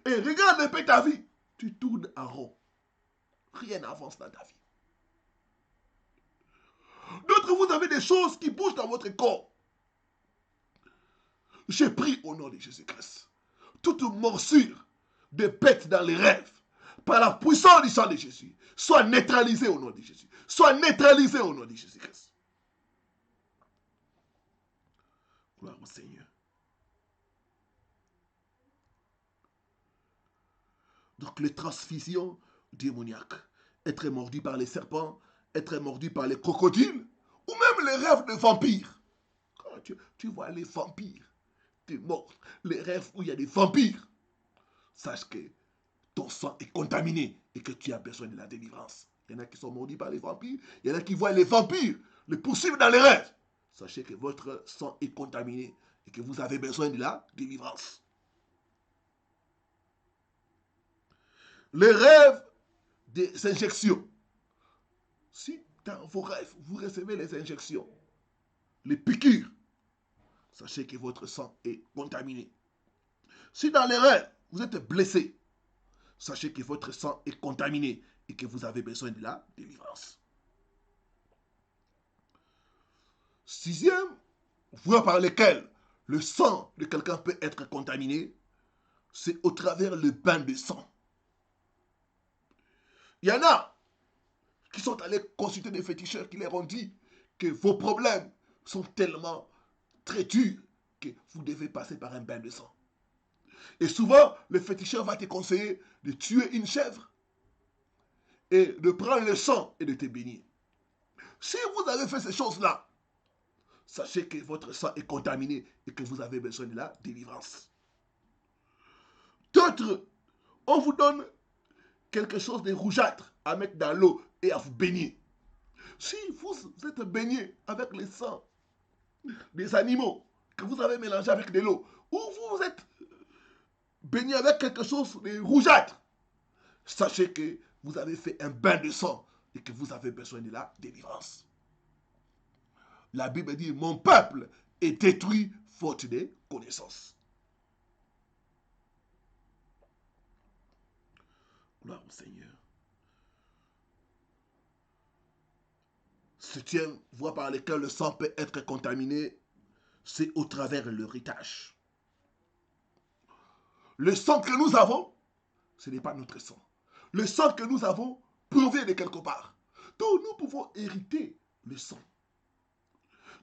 Et regarde un peu ta vie. Tu tournes en rond. Rien n'avance dans ta vie. D'autres, vous avez des choses qui bougent dans votre corps. J'ai pris au nom de Jésus-Christ toute morsure de bête dans les rêves, par la puissance du sang de Jésus, soit neutralisée au nom de Jésus. Soit neutralisée au nom de Jésus-Christ. Gloire au Seigneur. Donc les transfusions démoniaques, être mordu par les serpents, être mordu par les crocodiles, ou même les rêves de vampires. Quand tu vois les vampires, tu es mort. Les rêves où il y a des vampires, sache que ton sang est contaminé et que tu as besoin de la délivrance. Il y en a qui sont mordus par les vampires, il y en a qui voient les vampires les poursuivre dans les rêves. Sachez que votre sang est contaminé et que vous avez besoin de la délivrance. Les rêves des injections. Si dans vos rêves, vous recevez les injections, les piqûres, sachez que votre sang est contaminé. Si dans les rêves, vous êtes blessé, sachez que votre sang est contaminé et que vous avez besoin de la délivrance. Sixième voie par laquelle le sang de quelqu'un peut être contaminé, c'est au travers le bain de sang. Il y en a qui sont allés consulter des féticheurs qui leur ont dit que vos problèmes sont tellement très durs que vous devez passer par un bain de sang. Et souvent, le féticheur va te conseiller de tuer une chèvre et de prendre le sang et de te bénir. Si vous avez fait ces choses-là, sachez que votre sang est contaminé et que vous avez besoin de la délivrance. D'autres, on vous donne quelque chose de rougeâtre à mettre dans l'eau et à vous baigner. Si vous êtes baigné avec le sang des animaux que vous avez mélangé avec de l'eau, ou vous êtes baigné avec quelque chose de rougeâtre, sachez que vous avez fait un bain de sang et que vous avez besoin de la délivrance. La Bible dit, mon peuple est détruit faute de connaissances. Gloire au Seigneur. Septième voie par laquelle le sang peut être contaminé, c'est au travers de l'héritage. Le sang que nous avons, ce n'est pas notre sang. Le sang que nous avons provient de quelque part. Donc nous pouvons hériter le sang.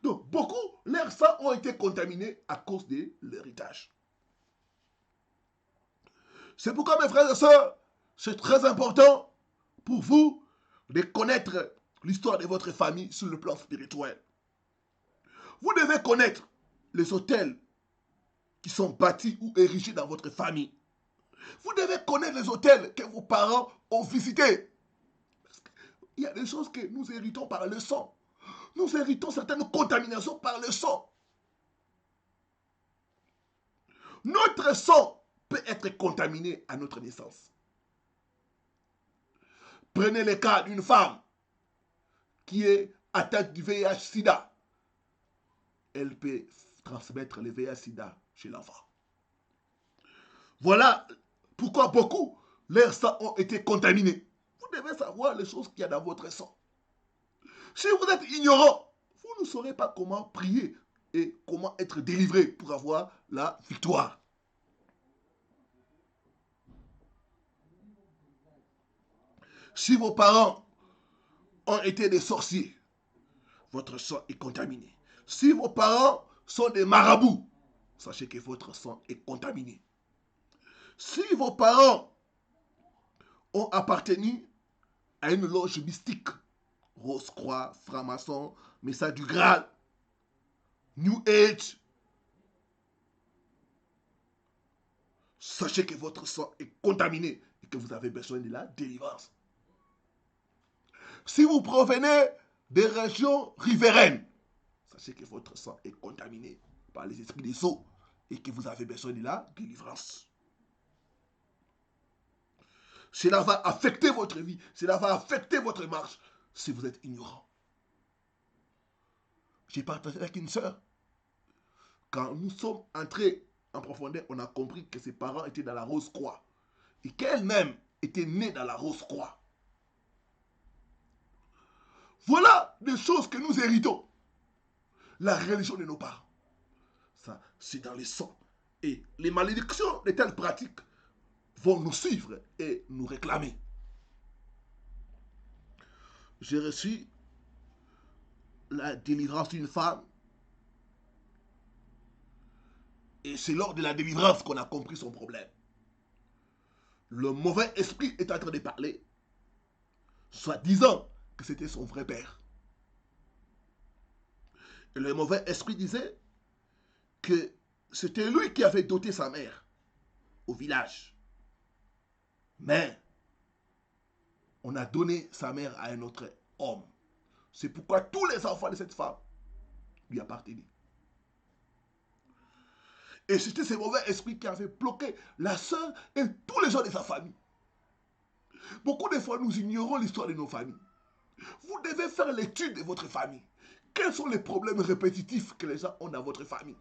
Donc beaucoup, leurs sangs ont été contaminés à cause de l'héritage. C'est pourquoi mes frères et sœurs, c'est très important pour vous de connaître l'histoire de votre famille sur le plan spirituel. Vous devez connaître les hôtels qui sont bâtis ou érigés dans votre famille. Vous devez connaître les hôtels que vos parents ont visités. Il y a des choses que nous héritons par le sang. Nous héritons certaines contaminations par le sang. Notre sang peut être contaminé à notre naissance. Prenez le cas d'une femme qui est atteinte du VIH-Sida. Elle peut transmettre le VIH-Sida chez l'enfant. Voilà pourquoi beaucoup, leurs sangs ont été contaminés. Vous devez savoir les choses qu'il y a dans votre sang. Si vous êtes ignorant, vous ne saurez pas comment prier et comment être délivré pour avoir la victoire. Si vos parents ont été des sorciers, votre sang est contaminé. Si vos parents sont des marabouts, sachez que votre sang est contaminé. Si vos parents ont appartenu à une loge mystique, Rose-Croix, franc-maçon, Message du Graal, New Age, sachez que votre sang est contaminé et que vous avez besoin de la délivrance. Si vous provenez des régions riveraines, sachez que votre sang est contaminé par les esprits des eaux et que vous avez besoin de la délivrance. Cela va affecter votre vie, cela va affecter votre marche si vous êtes ignorant. J'ai partagé avec une sœur. Quand nous sommes entrés en profondeur, on a compris que ses parents étaient dans la Rose-Croix et qu'elle-même était née dans la Rose-Croix. Voilà des choses que nous héritons. La religion de nos parents. Ça, c'est dans le sang. Et les malédictions de telles pratiques vont nous suivre et nous réclamer. J'ai reçu la délivrance d'une femme. Et c'est lors de la délivrance qu'on a compris son problème. Le mauvais esprit est en train de parler, soit disant que c'était son vrai père. Et le mauvais esprit disait que c'était lui qui avait doté sa mère au village. Mais on a donné sa mère à un autre homme. C'est pourquoi tous les enfants de cette femme lui appartenaient. Et c'était ce mauvais esprit qui avait bloqué la sœur et tous les gens de sa famille. Beaucoup de fois, nous ignorons l'histoire de nos familles. Vous devez faire l'étude de votre famille. Quels sont les problèmes répétitifs que les gens ont dans votre famille?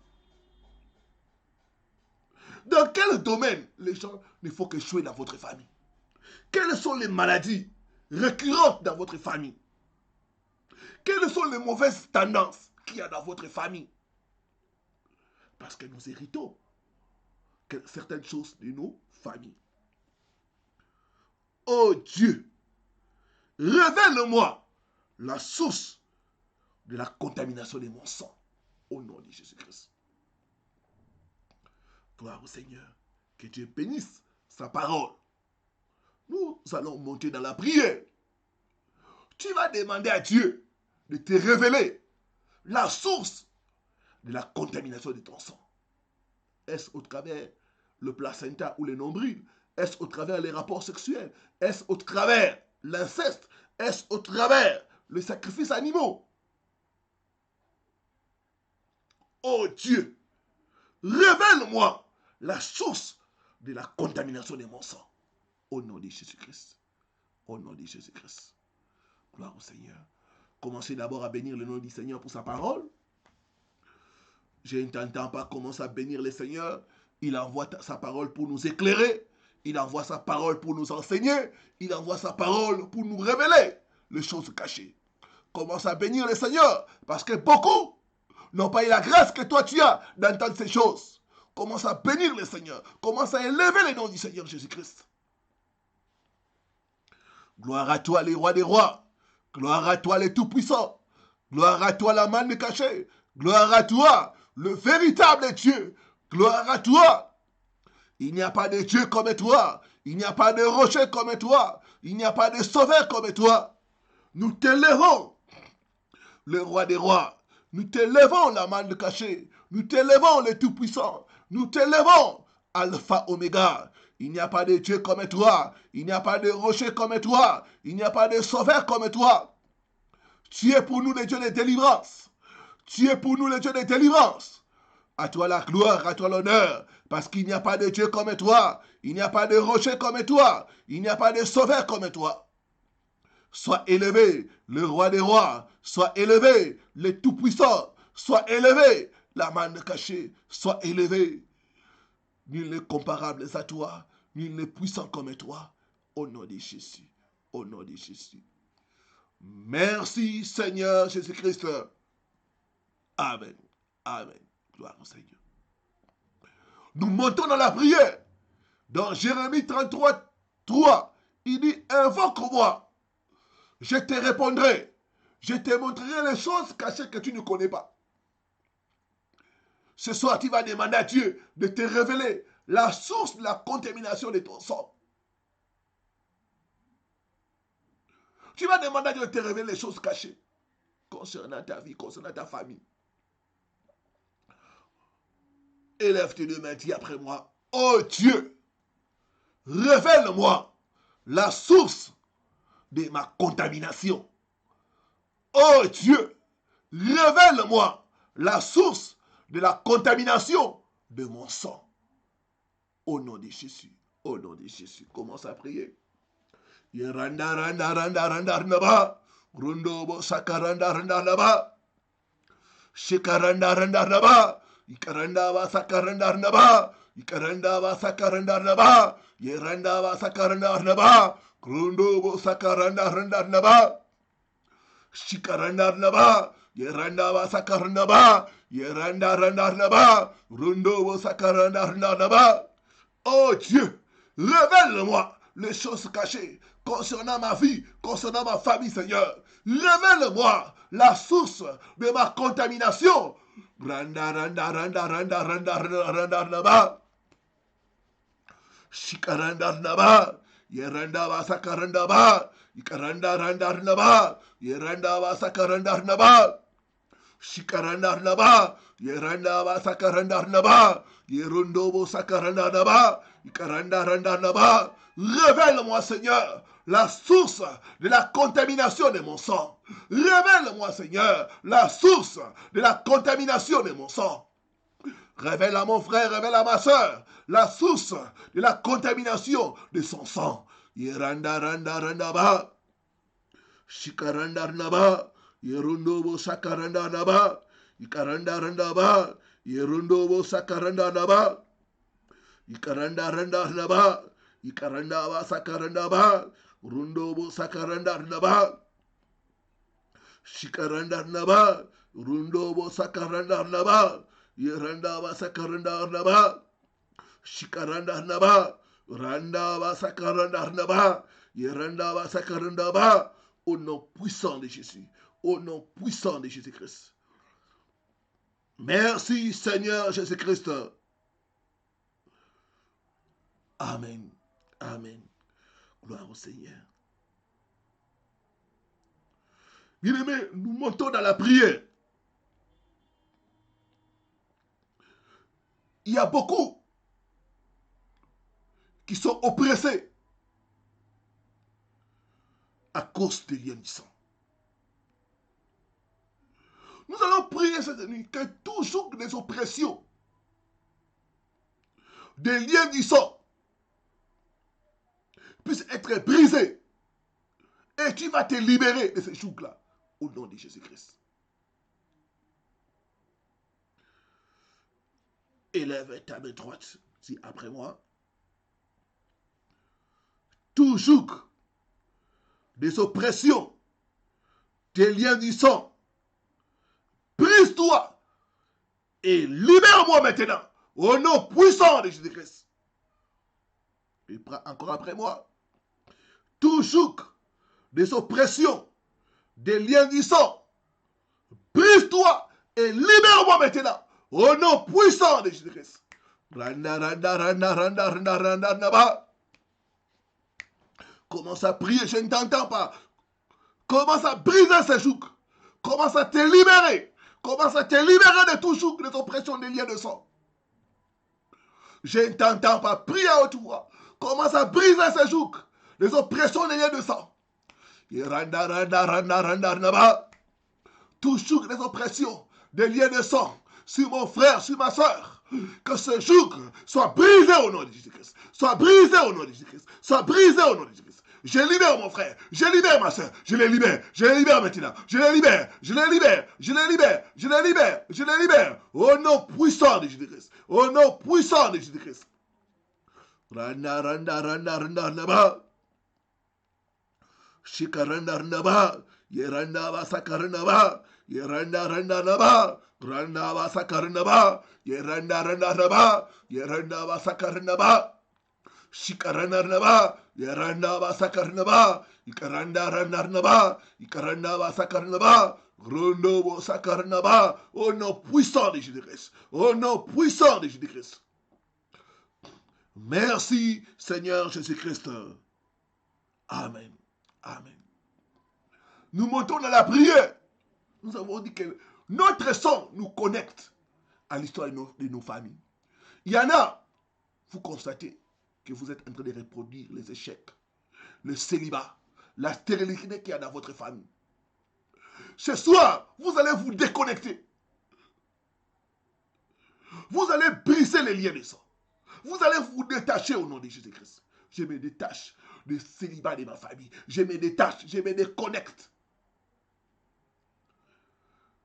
Dans quel domaine les gens ne font qu'échouer dans votre famille? Quelles sont les maladies récurrentes dans votre famille? Quelles sont les mauvaises tendances qu'il y a dans votre famille? Parce que nous héritons certaines choses de nos familles. Oh Dieu, révèle-moi la source de la contamination de mon sang. Au nom de Jésus-Christ. Gloire au Seigneur. Que Dieu bénisse sa parole. Nous allons monter dans la prière. Tu vas demander à Dieu de te révéler la source de la contamination de ton sang. Est-ce au travers le placenta ou le nombril? Est-ce au travers les rapports sexuels? Est-ce au travers l'inceste? Est-ce au travers le sacrifice animaux? Oh Dieu, révèle-moi la source de la contamination de mon sang. Au nom de Jésus-Christ. Au nom de Jésus-Christ. Gloire au Seigneur. Commencez d'abord à bénir le nom du Seigneur pour sa parole. Je n'entends pas commencer à bénir le Seigneur. Il envoie sa parole pour nous éclairer. Il envoie sa parole pour nous enseigner. Il envoie sa parole pour nous révéler les choses cachées. Commence à bénir le Seigneur parce que beaucoup n'ont pas eu la grâce que toi tu as d'entendre ces choses. Commence à bénir le Seigneur. Commence à élever le nom du Seigneur Jésus-Christ. Gloire à toi, les rois des rois. Gloire à toi, les tout-puissants. Gloire à toi, la manne cachée. Gloire à toi, le véritable Dieu. Gloire à toi. Il n'y a pas de Dieu comme toi. Il n'y a pas de rocher comme toi. Il n'y a pas de sauveur comme toi. Nous t'élevons, le roi des rois. Nous t'élevons, la manne cachée. Nous t'élevons, le tout-puissant. Nous t'élevons, Alpha Oméga. Il n'y a pas de Dieu comme toi. Il n'y a pas de rocher comme toi. Il n'y a pas de sauveur comme toi. Tu es pour nous le Dieu de délivrance. Tu es pour nous le Dieu de délivrance. À toi la gloire, à toi l'honneur. Parce qu'il n'y a pas de Dieu comme toi. Il n'y a pas de rocher comme toi. Il n'y a pas de sauveur comme toi. Sois élevé, le roi des rois. Sois élevé, le tout-puissant. Sois élevé, la manne cachée. Sois élevé. Nul n'est comparable à toi. Nul n'est puissant comme toi. Au nom de Jésus. Au nom de Jésus. Merci Seigneur Jésus-Christ. Amen. Amen. Gloire au Seigneur. Nous montons dans la prière. Dans Jérémie 33, 3, il dit, invoque-moi. Je te répondrai. Je te montrerai les choses cachées que tu ne connais pas. Ce soir, tu vas demander à Dieu de te révéler la source de la contamination de ton sang. Tu vas demander à Dieu de te révéler les choses cachées concernant ta vie, concernant ta famille. Élève tes deux mains, dis après moi, Oh Dieu, révèle-moi la source de ma contamination. Oh Dieu, révèle-moi la source de la contamination de mon sang. Au nom de Jésus, au nom de Jésus, commence à prier. Randa randa randa randa randa rundo bo sakaranda randa randa shikaranda randa randa ikaranda ba sakaranda randa ikaranda ba sakaranda randa yeranda ba sakaranda randa rundo bo sakaranda randa randa shikaranda randa yeranda ba sakaranda randa yeranda randa randa rundo bo sakaranda randa. Oh Dieu, révèle-moi les choses cachées concernant ma vie, concernant ma famille, Seigneur. Révèle-moi la source de ma contamination. Randa, randa, randa, randa, randa, randa, randa, randa, shikaranda, randa, yeranda, basakaranda, ba, ikaranda, randa, randa, yeranda, basakaranda, randa, shikaranda, randa, yeranda, basakaranda, randa, yerundo, bosakaranda, randa, ikaranda, randa, randa. Révèle-moi, Seigneur, la source de la contamination de mon sang. Révèle-moi, Seigneur, la source de la contamination de mon sang. Révèle à mon frère, révèle à ma soeur la source de la contamination de son sang. Yeranda randa randa ba, shikaranda randa ba, yerundo bo sakaranda randa ba, ikaranda randa ba, yerundo bo sakaranda randa ba, ikaranda randa randa ba. Ikaranda ba sakaranda ba, rundo bo sakaranda ba, shikaranda ba, rundo bo sakaranda ba, yeranda ba sakaranda ba, shikaranda ba, randa ba sakaranda ba, yeranda ba sakaranda ba, au nom puissant de Jésus, au nom puissant de Jésus-Christ. Merci Seigneur Jésus-Christ. Amen. Amen. Gloire au Seigneur. Bien-aimés, nous montons dans la prière. Il y a beaucoup qui sont oppressés à cause des liens du sang. Nous allons prier cette nuit que toujours des oppressions, des liens du sang puissent être brisés. Et tu vas te libérer de ces jougs-là au nom de Jésus-Christ. Élève ta main droite, dis après moi. Tout joug des oppressions, des liens du sang, brise-toi et libère-moi maintenant au nom puissant de Jésus-Christ. Et encore après moi. Tout joug des oppressions, des liens du sang, brise-toi et libère-moi maintenant au nom puissant de Jésus-Christ. Commence à prier, je ne t'entends pas. Commence à briser ces jougs. Commence à te libérer. Commence à te libérer de tout joug, des oppressions, des liens de sang. Je ne t'entends pas. Prie à haute voix. Commence à briser ces jougs, des oppressions, des liens de sang. Tout joug, des oppressions, des liens de sang sur mon frère, sur ma soeur. Que ce joug soit brisé au nom de Jésus-Christ. Soit brisé au nom de Jésus-Christ. Soit brisé au nom de Jésus-Christ. Je libère mon frère, je libère ma soeur, je les libère maintenant, je les libère, je les libère, je les libère, je les libère, je les libère, au nom puissant de Jésus-Christ, au nom puissant de Jésus-Christ. Randa, randa, randa, randa, randa, shikaranda, randa, yeranda, ba, sakaranda, ba, yeranda, randa, randa, randa, ba, sakaranda, ba, yeranda, randa, randa, yeranda, ba, sakaranda, ba. Shikaranda rnaba, yaranda ba sakarnaba, ikaranda rnaba, ikaranda ba sakarnaba, rondo bo sakarnaba, au nom puissant de Jésus-Christ, au nom puissant de Jésus-Christ. Merci Seigneur Jésus-Christ. Amen. Amen. Nous montons dans la prière. Nous avons dit que notre sang nous connecte à l'histoire de nos familles. Il y en a, vous constatez que vous êtes en train de reproduire les échecs, le célibat, la stérilité qu'il y a dans votre famille. Ce soir, vous allez vous déconnecter. Vous allez briser les liens de sang. Vous allez vous détacher au nom de Jésus-Christ. Je me détache du célibat de ma famille. Je me détache, je me déconnecte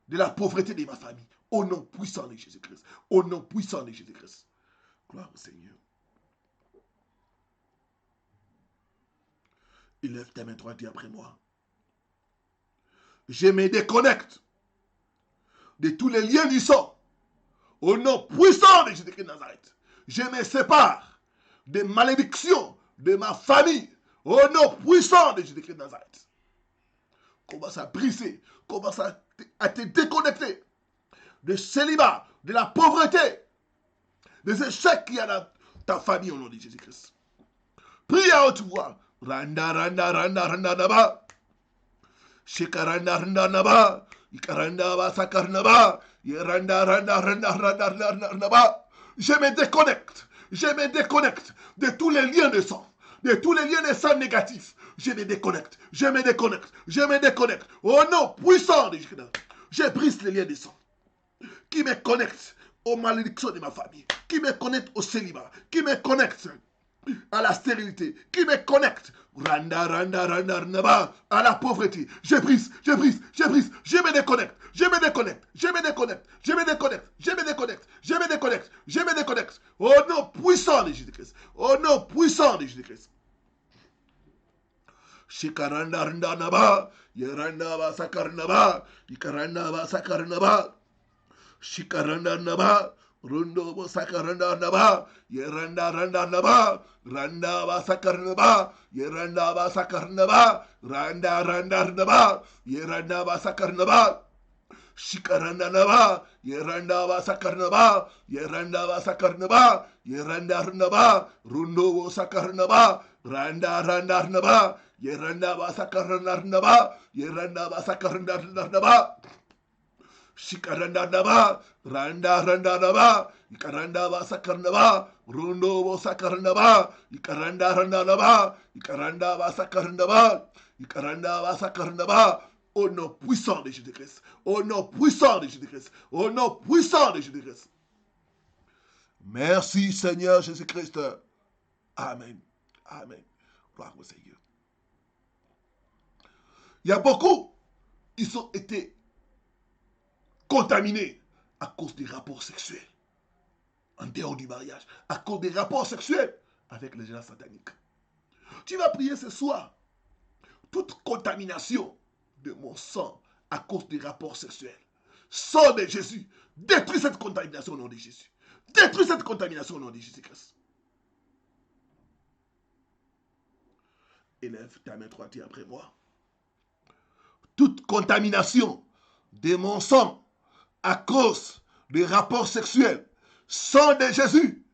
de la pauvreté de ma famille. Au nom puissant de Jésus-Christ. Au nom puissant de Jésus-Christ. Gloire au Seigneur. Élève tes mains droites, dis après moi. Je me déconnecte de tous les liens du sang. Au nom puissant de Jésus-Christ de Nazareth. Je me sépare des malédictions de ma famille. Au nom puissant de Jésus-Christ de Nazareth. Commence à briser. Commence à te déconnecter de célibat, de la pauvreté, des échecs qu'il y a dans ta famille au nom de Jésus-Christ. Prie à haute voix. Randa, randa, randa, randa, naba. Shikaranda, randa, naba. Ikaranda, ba, sakarnaba. Randa, randa, randa, randa, randa, naba. Je me déconnecte. Je me déconnecte de tous les liens de sang. De tous les liens de sang négatifs. Je me déconnecte. Je me déconnecte. Je me déconnecte. Au nom puissant de Jésus. Je brise les liens de sang qui me connectent aux malédictions de ma famille, qui me connectent au célibat, qui me connectent à la stérilité, qui me connecte randa, randa, randa, randa, à la pauvreté. Je brise, je brise, je brise, je me déconnecte, je me déconnecte, je me déconnecte, je me déconnecte, je me déconnecte, je me déconnecte, je me déconnecte. Au nom puissant de Jésus-Christ, au nom puissant de Jésus-Christ. Shikaranda, randa, naba, yeranda, ba, sakarnaba, ikaranda, ba, sakarnaba, shikaranda, naba, rundo, ba, sakaranda, naba, yeranda, randa, naba, randa, ba, sakarnaba, yeranda, ba, sakarnaba, randa, randa, naba, yeranda, ba, sakarnaba, shikaranda, naba, yeranda, ba, sakarnaba, yeranda, ba, sakarnaba, yeranda, naba, rundo, ba, sakarnaba, randa, randa, naba, yeranda, ba, sakarnaba, naba, yeranda, ba, sakarnaba, naba, shikaranda, naba, randa, randa, naba, ikaranda, ba, sakarnaba, rundo, ba, sakarnaba, ikaranda, randa, naba, ikaranda, ba, sakarnaba, ikaranda, ba, sakarnaba. Au nom puissant de Jésus-Christ, au nom puissant de Jésus-Christ, au nom puissant de Jésus-Christ. Merci Seigneur Jésus-Christ. Amen. Amen. Gloire au Seigneur. Il y a beaucoup, ils ont été contaminés à cause des rapports sexuels, en dehors du mariage, à cause des rapports sexuels avec les gens sataniques. Tu vas prier ce soir. Toute contamination de mon sang à cause des rapports sexuels. Sang de Jésus, détruis cette contamination au nom de Jésus. Détruis cette contamination au nom de Jésus-Christ. Élève ta main droite après moi. Toute contamination de mon sang à cause des rapports sexuels, sang de Jésus,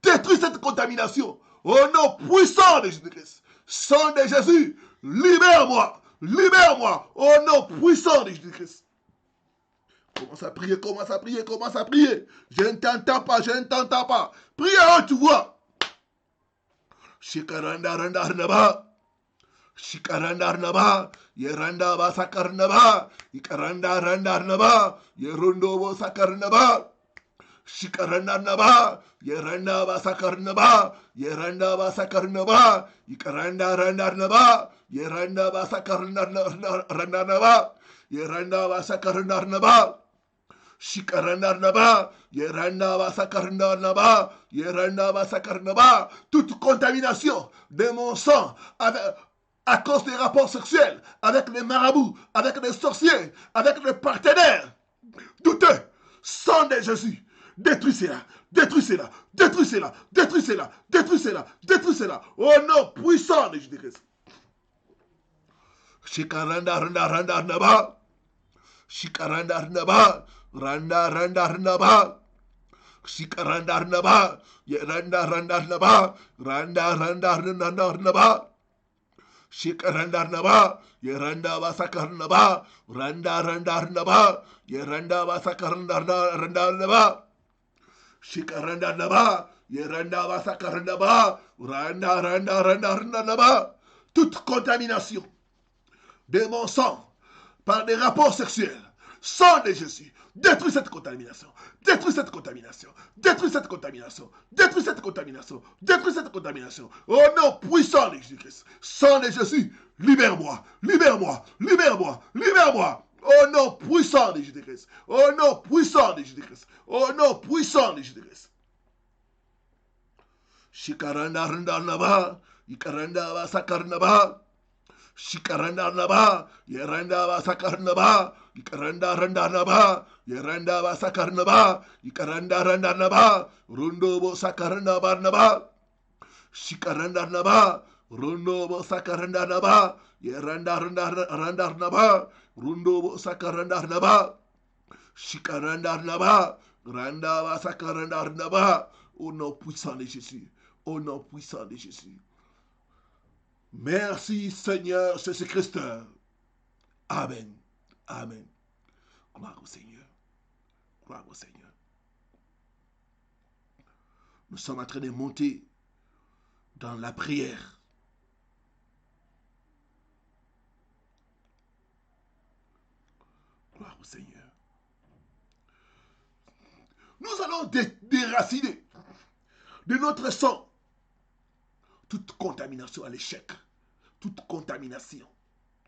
détruis cette contamination au nom puissant de Jésus-Christ. Sang de Jésus, libère-moi, libère-moi au nom puissant de Jésus-Christ. Commence à prier, commence à prier, commence à prier. Je ne t'entends pas, je ne t'entends pas. Prie à haute voix. Shikaranda randa arnaba. Shikaranda arnaba. Yeranda ba sakarnaba. Ikaranda randa arnaba. Yerundo bo sakarnaba. Shikaranda arnaba. Yeranda ba sakarnaba. Yeranda ba sakarnaba. Ikaranda randa arnaba. Yeranda ba sakarnaba. Yeranda ba sakarnaba. Shikaranarnaba, Yerandaba Sakarnaba, Yerandaba Sakarnaba, toute contamination de mon sang à cause des rapports sexuels avec les marabouts, avec les sorciers, avec les partenaires douteux, sang de Jésus, détruisez-la, détruisez-la, détruisez-la, détruisez-la, détruisez-la, détruisez-la, au nom puissant de Jésus-Christ. Shikaranarnaba, Shikaranarnaba, Randa randa randa Shikaranda randa Yeranda randa randa Randa randa randa randa Shikaranda randa Yeranda basakarnaba Randa randa randa Yeranda basakarnaba Randa randa Shikaranda randa Yeranda basakarandaba. Randa, randa, randa, randa, randa. Toute contamination de mon sang par des rapports sexuels. Sang de Jésus. Détruis cette contamination. Détruis cette contamination. Détruis cette contamination. Détruis cette contamination. Détruis cette contamination. Au nom puissant de Jésus-Christ. Sang de Jésus. Libère-moi. Libère-moi. Libère-moi. Libère-moi. Au nom puissant de Jésus-Christ. Au nom puissant de Jésus-Christ. Au nom puissant de Jésus-Christ. Shikaranda randa naba. Ikaranda basakarnaba. Shikaranda naba, yeranda basakarnaba, ikaranda randa naba, yeranda basakarnaba, ikaranda randa naba, rundo bo sakaranda barnaba, shikaranda naba, rundo bo sakaranda naba, yeranda randa naba, rundo bo sakaranda naba, shikaranda naba, randa basakaranda naba, au nom puissant de Jésus, au nom puissant de Jésus. Merci Seigneur Jésus-Christ. Amen. Amen. Gloire au Seigneur. Gloire au Seigneur. Nous sommes en train de monter dans la prière. Gloire au Seigneur. Nous allons déraciner de notre sang toute contamination à l'échec, toute contamination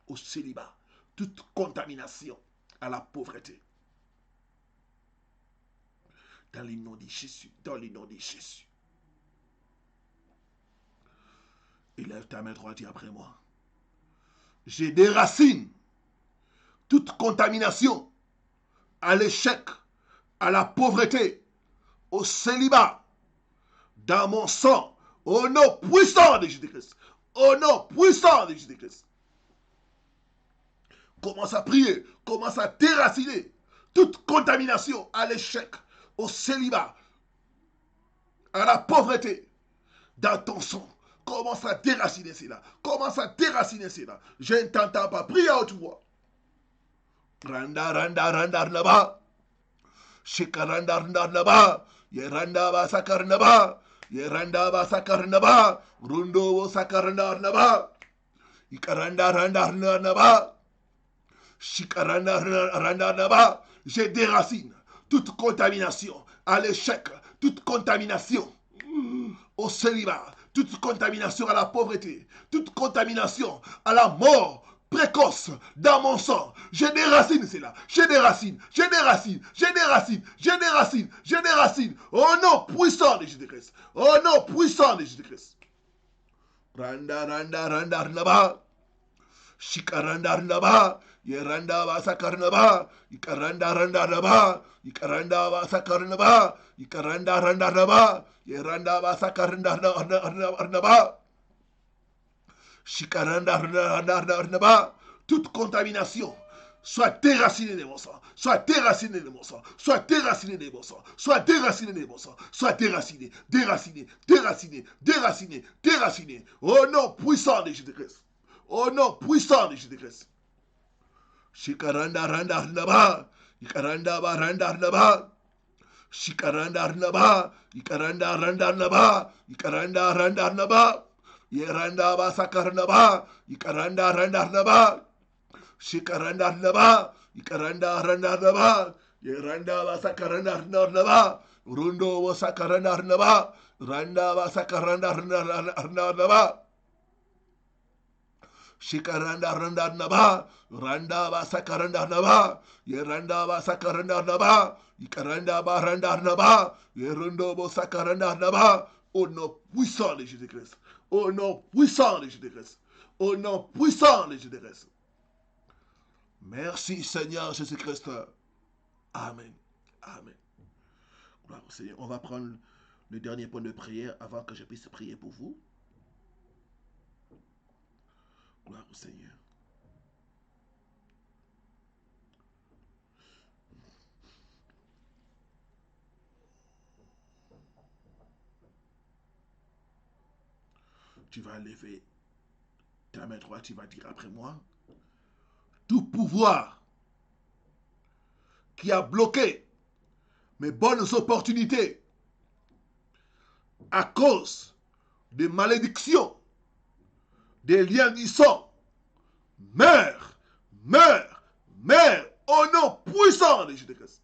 au célibat, toute contamination à la pauvreté. Dans le nom de Jésus, dans le nom de Jésus. Élève ta main droite et après moi. Je déracine toute contamination à l'échec, à la pauvreté, au célibat, dans mon sang, au nom puissant de Jésus-Christ. Au nom puissant de Jésus-Christ. Commence à prier, commence à déraciner toute contamination à l'échec, au célibat, à la pauvreté, dans ton sang. Commence à déraciner cela. Commence à déraciner cela. Je ne t'entends pas. Prie à haute voix. Randa, randa, randa, randa. Shikaranda, randa, randa. Yeranda, ba, sakarnaba. Yeranda, ba, sakarnaba. Rundo, sakarnaba, randa. Ikaranda, randa, randa. Shikaranda, randa, randa. Je déracine toute contamination à l'échec, toute contamination au célibat, toute contamination à la pauvreté, toute contamination à la mort précoce dans mon sang. Je déracine cela. Je déracine, je déracine, je déracine, je déracine, je déracine. Au nom puissant de Jésus-Christ. Au nom puissant de Jésus-Christ. Randa, randa, randa, randa. Shikaranda, randa. Yeranda ba sakarnaba, ikaranda randa raba, ikaranda ba sakarnaba, ikaranda randa raba, yeranda ba sakarnda raba, shikaranda randa raba. Toute contamination soit déracinée de mon sang, soit déracinée de mon sang, soit déracinée de mon sang, soit déracinée de mon sang, soit déracinée, déracinée, déracinée, déracinée, déracinée. Au nom puissant de Jésus-Christ. Au nom puissant de Jésus-Christ. Shikaranda randa randa. Ikaranda ba randa randa. Shikaranda randa. Ikaranda randa randa. Ikaranda randa randa. Yeranda ba sakaranda ba. Ikaranda randa randa. Shikaranda randa. Ikaranda randa randa. Yeranda ba sakaranda randa. Rundo ba sakaranda randa. Randa ba sakaranda randa. Shikaranda randa naba, randa ba sakaranda naba, yeranda ba sakaranda naba, ikaranda ba randa naba, yerundo bo sakaranda naba, au nom puissant de Jésus-Christ, au nom puissant de Jésus-Christ, au nom puissant de Jésus-Christ. Merci Seigneur Jésus-Christ. Amen. Amen. Gloire au Seigneur. On va prendre le dernier point de prière avant que je puisse prier pour vous. Gloire au Seigneur. Tu vas lever ta main droite, tu vas dire après moi, tout pouvoir qui a bloqué mes bonnes opportunités à cause des malédictions, des liens du sang, meurs, meurs, meurs, au nom puissant de Jésus-Christ.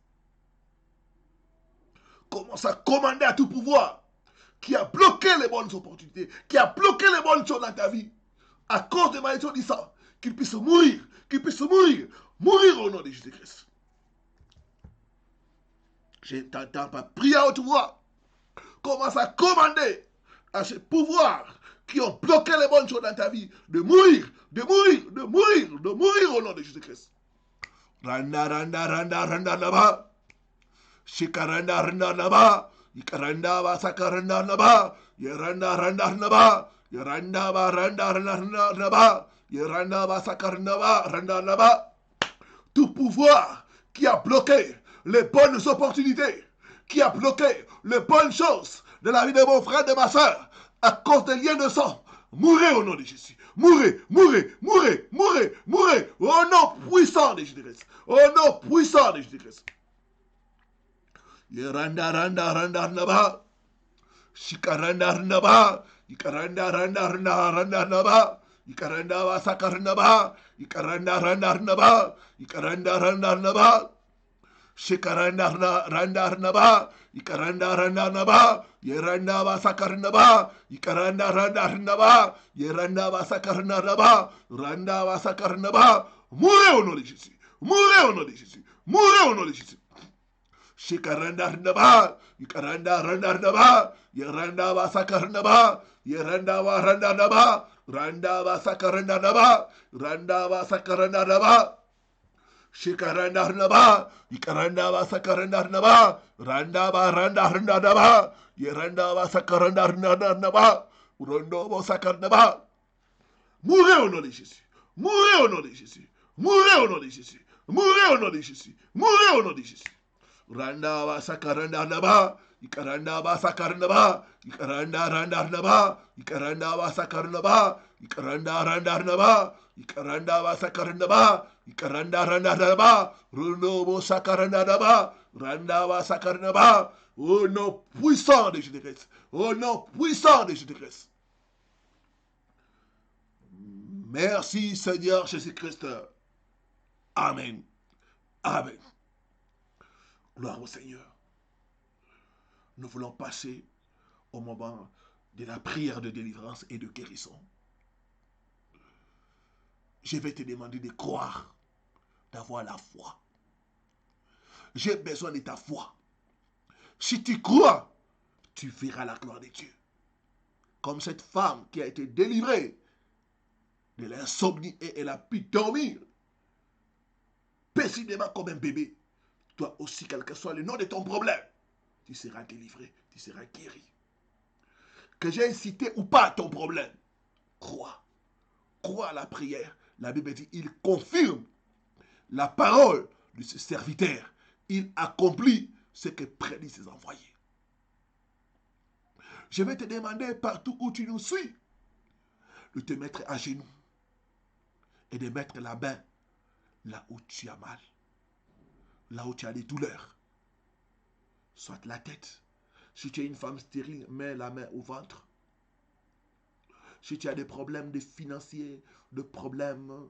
Commence à commander à tout pouvoir qui a bloqué les bonnes opportunités, qui a bloqué les bonnes choses dans ta vie, à cause des malédictions du sang, qu'il puisse mourir, mourir au nom de Jésus-Christ. Je t'entends pas prier à haute voix. Commence à commander à ces pouvoirs qui ont bloqué les bonnes choses dans ta vie de mourir, de mourir, de mourir, de mourir au nom de Jésus-Christ. Randa, randa, randa, randa, là-bas. Shikaranda, randa, là-bas. Ikaranda, va, sakaranda, là-bas. Yeranda, randa, là-bas. Yeranda, va, randa, randa, là-bas. Yeranda, va, sakaranda, va, randa, là-bas. Tout pouvoir qui a bloqué les bonnes opportunités, qui a bloqué les bonnes choses de la vie de mon frère, de ma soeur, à cause des liens de sang, mourrez au nom de Jésus. Mourrez, mourrez, mourrez, mourrez, mourrez, au nom puissant de Jésus-Christ. Au nom puissant de Jésus-Christ. Yeranda, randa, randa, naba. Shikaranda, naba. Ikaranda, randa, randa, randa, naba. Ikaranda, vasakar, naba. Ikaranda, randa, naba. Ikaranda, randa, naba. Shikaranda, randa, naba. Ikaranda, randa, naba. Yeranda, vasakar, naba. Ikaranda, randa, naba. Yeranda, vasakar, naba. Randa, vasakar, naba. Mourez au nom de Jésus. Mourez au nom de Jésus. Mourez au nom de Jésus. Shikaranda, naba. Ikaranda, randa, naba. Yeranda, vasakar, naba. Yeranda, varanda, naba. Randa, vasakar, naba. Randa, vasakar, naba. Shikaranda naba, Ikaranda va sakaranda naba, Randa va randa randa naba, Yeranda va sakaranda naba, Rondo va sakaranda naba. Mourez au nom de Jésus, mourez au nom de Jésus, mourez au nom de Jésus, mourez au nom de Jésus, mourez au nom de Jésus. Randa va sakaranda naba, Ikaranda va sakaranda naba, Ikaranda randa naba, Ikaranda va sakaranda naba, Ikaranda randa naba, Ikaranda va sakaranda naba. Ikaranda randa naba, Runobo sakaranda naba, Randa va sakaranda naba, au nom puissant de Jésus-Christ, au nom puissant de Jésus-Christ. Merci Seigneur Jésus-Christ. Amen. Amen. Gloire au Seigneur. Nous voulons passer au moment de la prière de délivrance et de guérison. Je vais te demander de croire, d'avoir la foi. J'ai besoin de ta foi. Si tu crois, tu verras la gloire de Dieu. Comme cette femme qui a été délivrée de l'insomnie et elle a pu dormir paisiblement comme un bébé. Toi aussi, quel que soit le nom de ton problème, tu seras délivré, tu seras guéri. Que j'ai incité ou pas ton problème, crois. Crois à la prière. La Bible dit, il confirme la parole de ce serviteur. Il accomplit ce que prédit ses envoyés. Je vais te demander partout où tu nous suis de te mettre à genoux et de mettre la main là où tu as mal, là où tu as des douleurs. Soit la tête. Si tu es une femme stérile, mets la main au ventre. Si tu as des problèmes de financiers, de problèmes,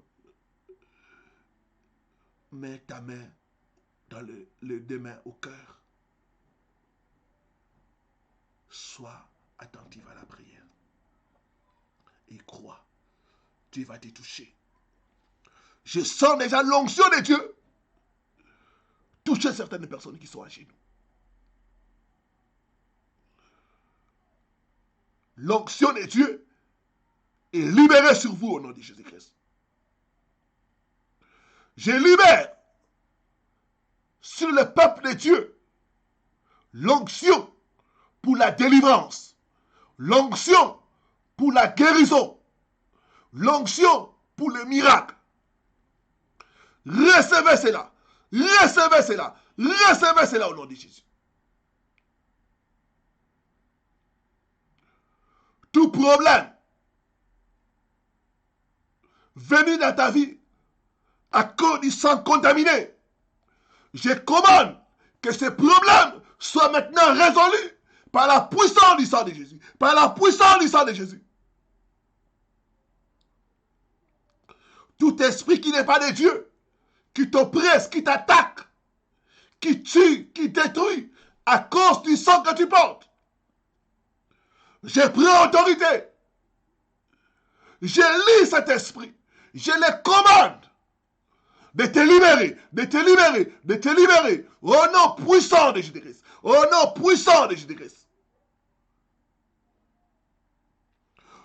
mets ta main dans les deux mains au cœur. Sois attentif à la prière. Et crois, Dieu va te toucher. Je sens déjà l'onction de Dieu toucher certaines personnes qui sont à genoux. L'onction de Dieu est libérée sur vous au nom de Jésus-Christ. Je libère sur le peuple de Dieu l'onction pour la délivrance, l'onction pour la guérison, l'onction pour le miracle. Recevez cela, recevez cela, recevez cela au nom de Jésus. Tout problème venu dans ta vie à cause du sang contaminé, je commande que ce problème soit maintenant résolu Par la puissance du sang de Jésus. Par la puissance du sang de Jésus. Tout esprit qui n'est pas de Dieu, qui t'oppresse, qui t'attaque, qui tue, qui détruit, à cause du sang que tu portes. J'ai pris autorité. Je lis cet esprit. Je les commande de te libérer, de te libérer, de te libérer. Au nom puissant de Jésus-Christ. Au nom puissant de Jésus-Christ.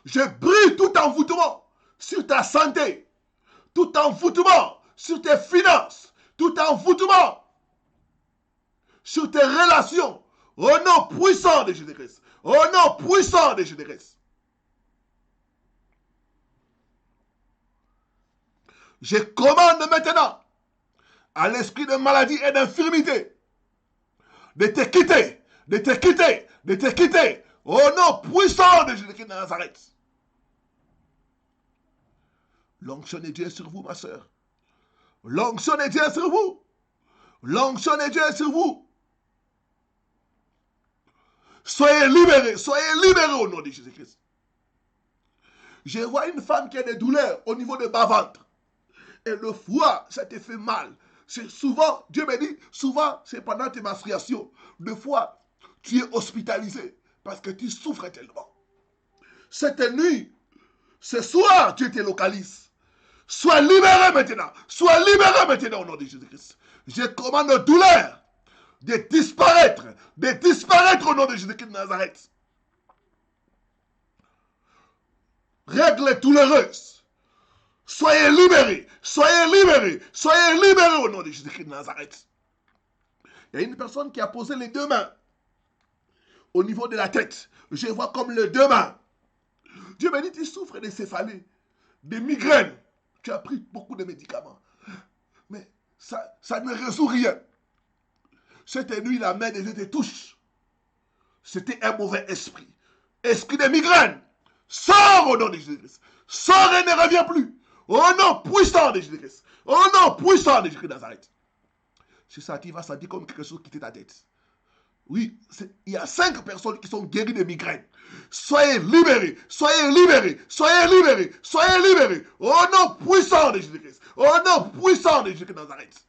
Je brise tout envoûtement sur ta santé, tout envoûtement sur tes finances, tout envoûtement sur tes relations. Au nom puissant de Jésus-Christ. Au nom puissant de Jésus-Christ. Je commande maintenant à l'esprit de maladie et d'infirmité de te quitter, de te quitter, de te quitter. Au nom puissant de Jésus-Christ de Nazareth. L'onction de Dieu est sur vous, ma soeur. L'onction de Dieu est sur vous. L'onction de Dieu est sur vous. Soyez libérés au nom de Jésus-Christ. Je vois une femme qui a des douleurs au niveau du bas-ventre. Et le foie, ça te fait mal. C'est souvent, Dieu me dit, souvent, c'est pendant tes menstruations. Des fois, tu es hospitalisé parce que tu souffres tellement. Cette nuit, ce soir, Dieu te localise. Sois libéré maintenant. Sois libéré maintenant au nom de Jésus-Christ. Je commande aux douleurs de disparaître au nom de Jésus-Christ de Nazareth. Règles douloureuses. Soyez libérés, soyez libérés, soyez libérés au nom de Jésus-Christ de Nazareth. Il y a une personne qui a posé les deux mains au niveau de la tête. Je vois comme les deux mains. Dieu me dit, tu souffres de céphalée, de migraines. Tu as pris beaucoup de médicaments. Mais ça ne résout rien. Cette nuit, la main de Dieu te touche. C'était un mauvais esprit. Esprit de migraine. Sors au nom de Jésus-Christ. Sors et ne reviens plus. Au nom puissant de Jésus-Christ. Au nom puissant de Jésus-Christ de Nazareth. C'est ça qui va sentir comme quelque chose quitter ta tête. Oui, il y a 5 personnes qui sont guéries de migraines. Soyez libérés, soyez libérés, soyez libérés, soyez libérés. Au nom puissant de Jésus-Christ. Au nom puissant de Jésus-Christ de Nazareth.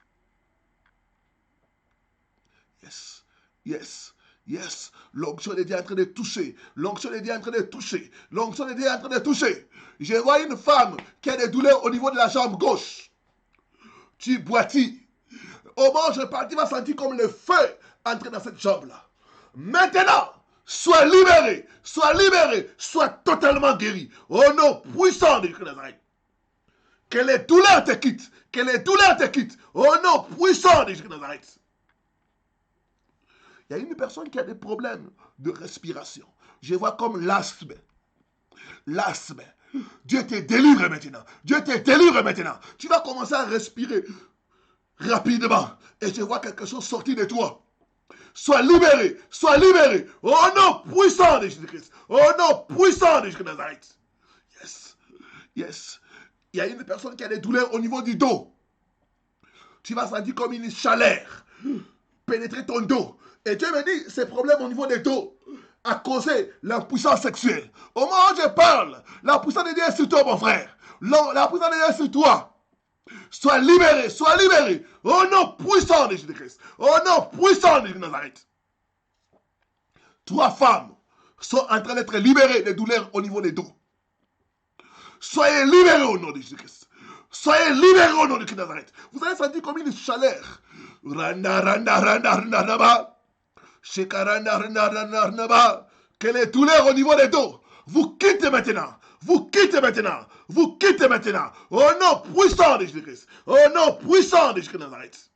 Yes, yes, yes. L'onction de Dieu est en train de toucher. L'onction de Dieu est en train de toucher. L'onction de Dieu est en train de toucher. Je vois une femme qui a des douleurs au niveau de la jambe gauche. Tu boitis. Au moment où je parle, tu vas sentir comme le feu entrer dans cette jambe-là. Maintenant, sois libéré, sois totalement guéri. Au nom puissant de Jésus de Nazareth. Que les douleurs te quittent, que les douleurs te quittent. Au nom puissant de Jésus de Nazareth. Il y a une personne qui a des problèmes de respiration. Je vois comme l'asthme. L'asthme. Dieu te délivre maintenant. Dieu te délivre maintenant. Tu vas commencer à respirer rapidement. Et je vois quelque chose sortir de toi. Sois libéré. Sois libéré. Au nom puissant de Jésus-Christ. Au nom puissant de Jésus de Nazareth. Yes. Yes. Il y a une personne qui a des douleurs au niveau du dos. Tu vas sentir comme une chaleur pénétrer ton dos. Et Dieu me dit, ces problèmes au niveau des dos a causé l'impuissance sexuelle. Au moment où je parle, la puissance de Dieu est sur toi, mon frère. La puissance de Dieu est sur toi. Sois libéré, sois libéré. Au nom puissant de Jésus-Christ. Au nom puissant de Jésus de Nazareth. 3 femmes sont en train d'être libérées des douleurs au niveau des dos. Soyez libérés au nom de Jésus-Christ. Soyez libérés au nom de Jésus de Nazareth. Vous allez sentir comme une chaleur. Randa, randa, randa, randa, randa. Que les douleurs au niveau des dos vous quittez maintenant. Vous quittez maintenant. Vous quittez maintenant. Au nom puissant de Jésus-Christ. Au nom puissant de Jésus de Nazareth.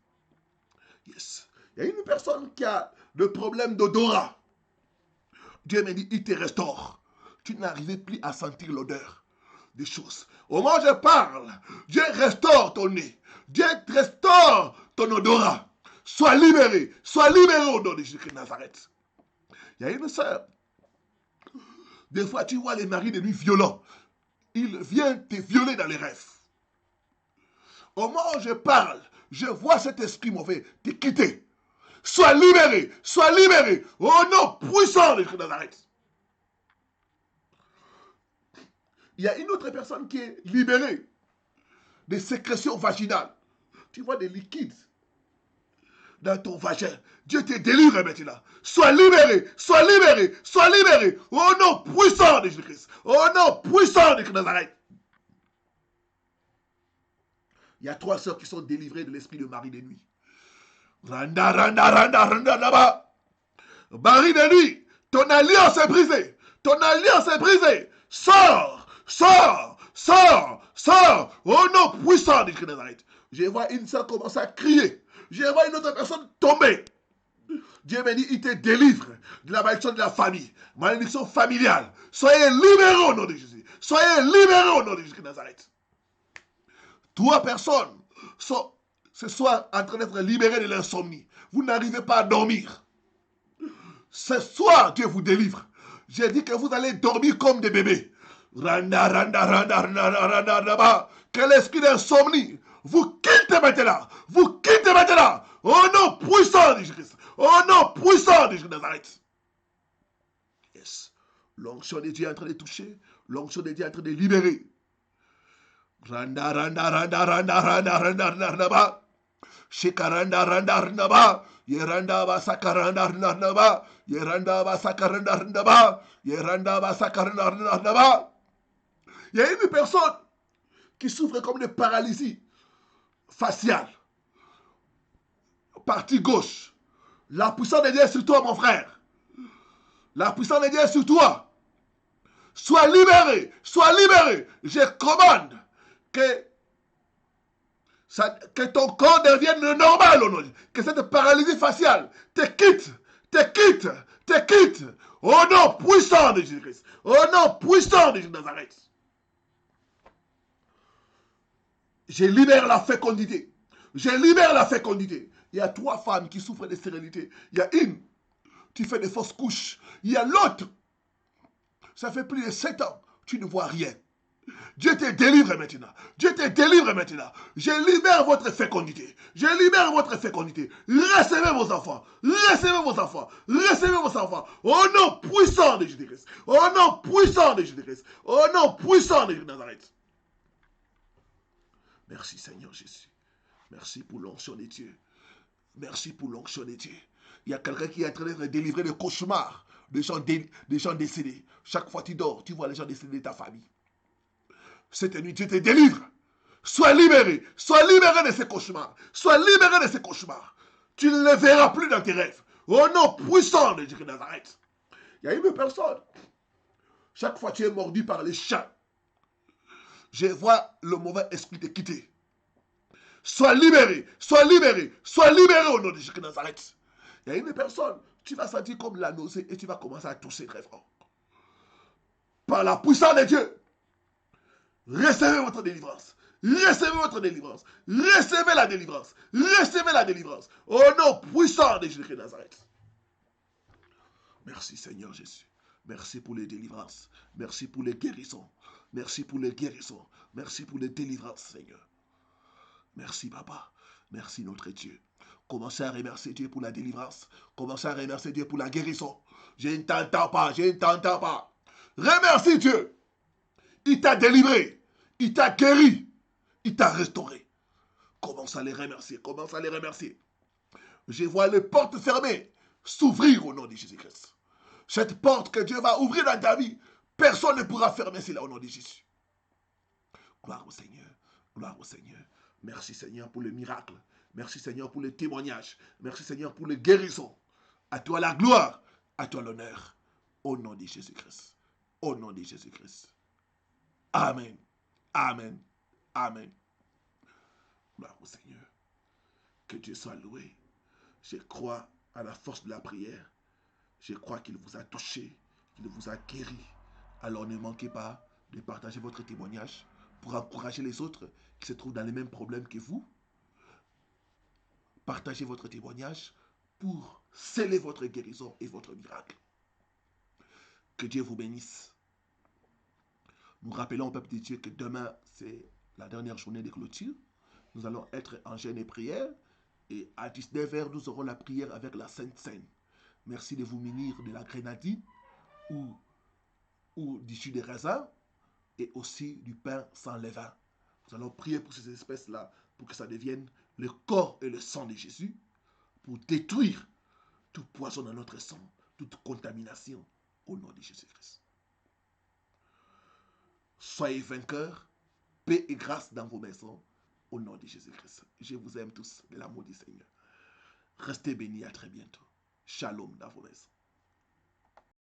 Yes. Il y a une personne qui a le problème d'odorat. Dieu me dit, il te restaure. Tu n'arrivais plus à sentir l'odeur des choses. Au moment où je parle, Dieu restaure ton nez. Dieu restaure ton odorat. Sois libéré au nom de Jésus-Christ de Nazareth. Il y a une sœur. Des fois, tu vois les maris de nuit violents. Ils viennent te violer dans les rêves. Au moment où je parle, je vois cet esprit mauvais te quitter. sois libéré, sois libéré. Au nom puissant de Jésus de Nazareth. Il y a une autre personne qui est libérée des sécrétions vaginales. Tu vois des liquides dans ton vagin. Dieu te délivre maintenant. Sois libéré, sois libéré, sois libéré. Au nom puissant de Jésus-Christ. Au nom puissant de Jésus de Nazareth. Il y a 3 sœurs qui sont délivrées de l'esprit de mari de nuit. Randa, randa, randa, randa, là-bas. Mari de nuit, ton alliance est brisée. Ton alliance est brisée. Sors, sors, sors, sors. Au nom puissant de Jésus de Nazareth. Je vois une sœur commencer à crier. Je vois une autre personne tomber. Dieu m'a dit, il te délivre de la malédiction de la famille, malédiction familiale. Soyez libérés au nom de Jésus. Soyez libérés au nom de Jésus de Nazareth. 3 personnes sont ce soir en train d'être libérées de l'insomnie. Vous n'arrivez pas à dormir. Ce soir, Dieu vous délivre. J'ai dit que vous allez dormir comme des bébés. Randa, randa, randa, randa, randa, randa. Que l'esprit d'insomnie vous quitte maintenant. Vous quittez maintenant. Au nom puissant de Jésus-Christ. Au nom puissant de Jésus de Nazareth. Yes. L'onction de Dieu est en train de toucher. L'onction de Dieu est en train de libérer. Randa, randa, randa, randa, randa, randa, randa, randa. Shikaranda, randa, randa, ba. Yeranda, ba, sakaranda, randa, randa, ba. Yeranda, ba, sakaranda, randa, ba. Yeranda, ba, sakaranda, randa, randa, ba. Il y a une personne qui souffre comme de paralysie faciale. Partie gauche. La puissance de Dieu est sur toi, mon frère. La puissance de Dieu est sur toi. Sois libéré. Sois libéré. Je commande que ton corps devienne normal. Que cette paralysie faciale te quitte. Te quitte. Te quitte. Au nom puissant de Jésus-Christ. Au nom puissant de Jésus de Nazareth. Je libère la fécondité. Je libère la fécondité. Il y a 3 femmes qui souffrent de stérilité. Il y a une qui fait des fausses couches. Il y a l'autre. Ça fait plus de 7 ans. Tu ne vois rien. Dieu te délivre maintenant. Dieu te délivre maintenant. Je libère votre fécondité. Je libère votre fécondité. Recevez vos enfants. Recevez vos enfants. Recevez vos enfants. Au nom puissant de Jésus-Christ. Au nom puissant de Jésus-Christ. Au nom puissant de Nazareth. Merci Seigneur Jésus. Merci pour l'onction de Dieu. Merci pour l'onction de Dieu. Il y a quelqu'un qui est en train de délivrer le cauchemar des gens décédés. Chaque fois que tu dors, tu vois les gens décédés de ta famille. Cette nuit, Dieu te délivre. Sois libéré. Sois libéré de ces cauchemars. Sois libéré de ces cauchemars. Tu ne les verras plus dans tes rêves. Au nom puissant de Jésus de Nazareth. Il y a une personne. Chaque fois que tu es mordu par les chats, je vois le mauvais esprit te quitter. Sois libéré. Sois libéré. Sois libéré au nom de Jésus de Nazareth. Il y a une personne. Tu vas sentir comme la nausée et tu vas commencer à tousser très fort. Par la puissance de Dieu. Recevez votre délivrance. Recevez votre délivrance. Recevez la délivrance. Recevez la délivrance. Au nom puissant de Jésus de Nazareth. Merci Seigneur Jésus. Merci pour les délivrances. Merci pour les guérisons. Merci pour les guérisons. Merci pour les délivrances, Seigneur. Merci, Papa. Merci, notre Dieu. Commencez à remercier Dieu pour la délivrance. Commencez à remercier Dieu pour la guérison. Je ne t'entends pas. Je ne t'entends pas. Remercie Dieu. Il t'a délivré. Il t'a guéri. Il t'a restauré. Commence à les remercier. Commence à les remercier. Je vois les portes fermées s'ouvrir au nom de Jésus-Christ. Cette porte que Dieu va ouvrir dans ta vie, personne ne pourra fermer cela au nom de Jésus. Gloire au Seigneur. Gloire au Seigneur. Merci Seigneur pour le miracle. Merci Seigneur pour les témoignages. Merci Seigneur pour les guérisons. À toi la gloire. À toi l'honneur. Au nom de Jésus-Christ. Au nom de Jésus-Christ. Amen. Amen. Amen. Gloire au Seigneur. Que Dieu soit loué. Je crois à la force de la prière. Je crois qu'il vous a touché, qu'il vous a guéri. Alors ne manquez pas de partager votre témoignage pour encourager les autres qui se trouvent dans les mêmes problèmes que vous. Partagez votre témoignage pour sceller votre guérison et votre miracle. Que Dieu vous bénisse. Nous rappelons au peuple de Dieu que demain, c'est la dernière journée de clôture. Nous allons être en jeûne et prière. Et à 19h, nous aurons la prière avec la Sainte Seine. Merci de vous munir de la grenadine ou du jus de raisin et aussi du pain sans levain. Nous allons prier pour ces espèces-là, pour que ça devienne le corps et le sang de Jésus, pour détruire tout poison dans notre sang, toute contamination, au nom de Jésus-Christ. Soyez vainqueurs, paix et grâce dans vos maisons, au nom de Jésus-Christ. Je vous aime tous, de l'amour du Seigneur. Restez bénis, à très bientôt. Shalom dans vos maisons.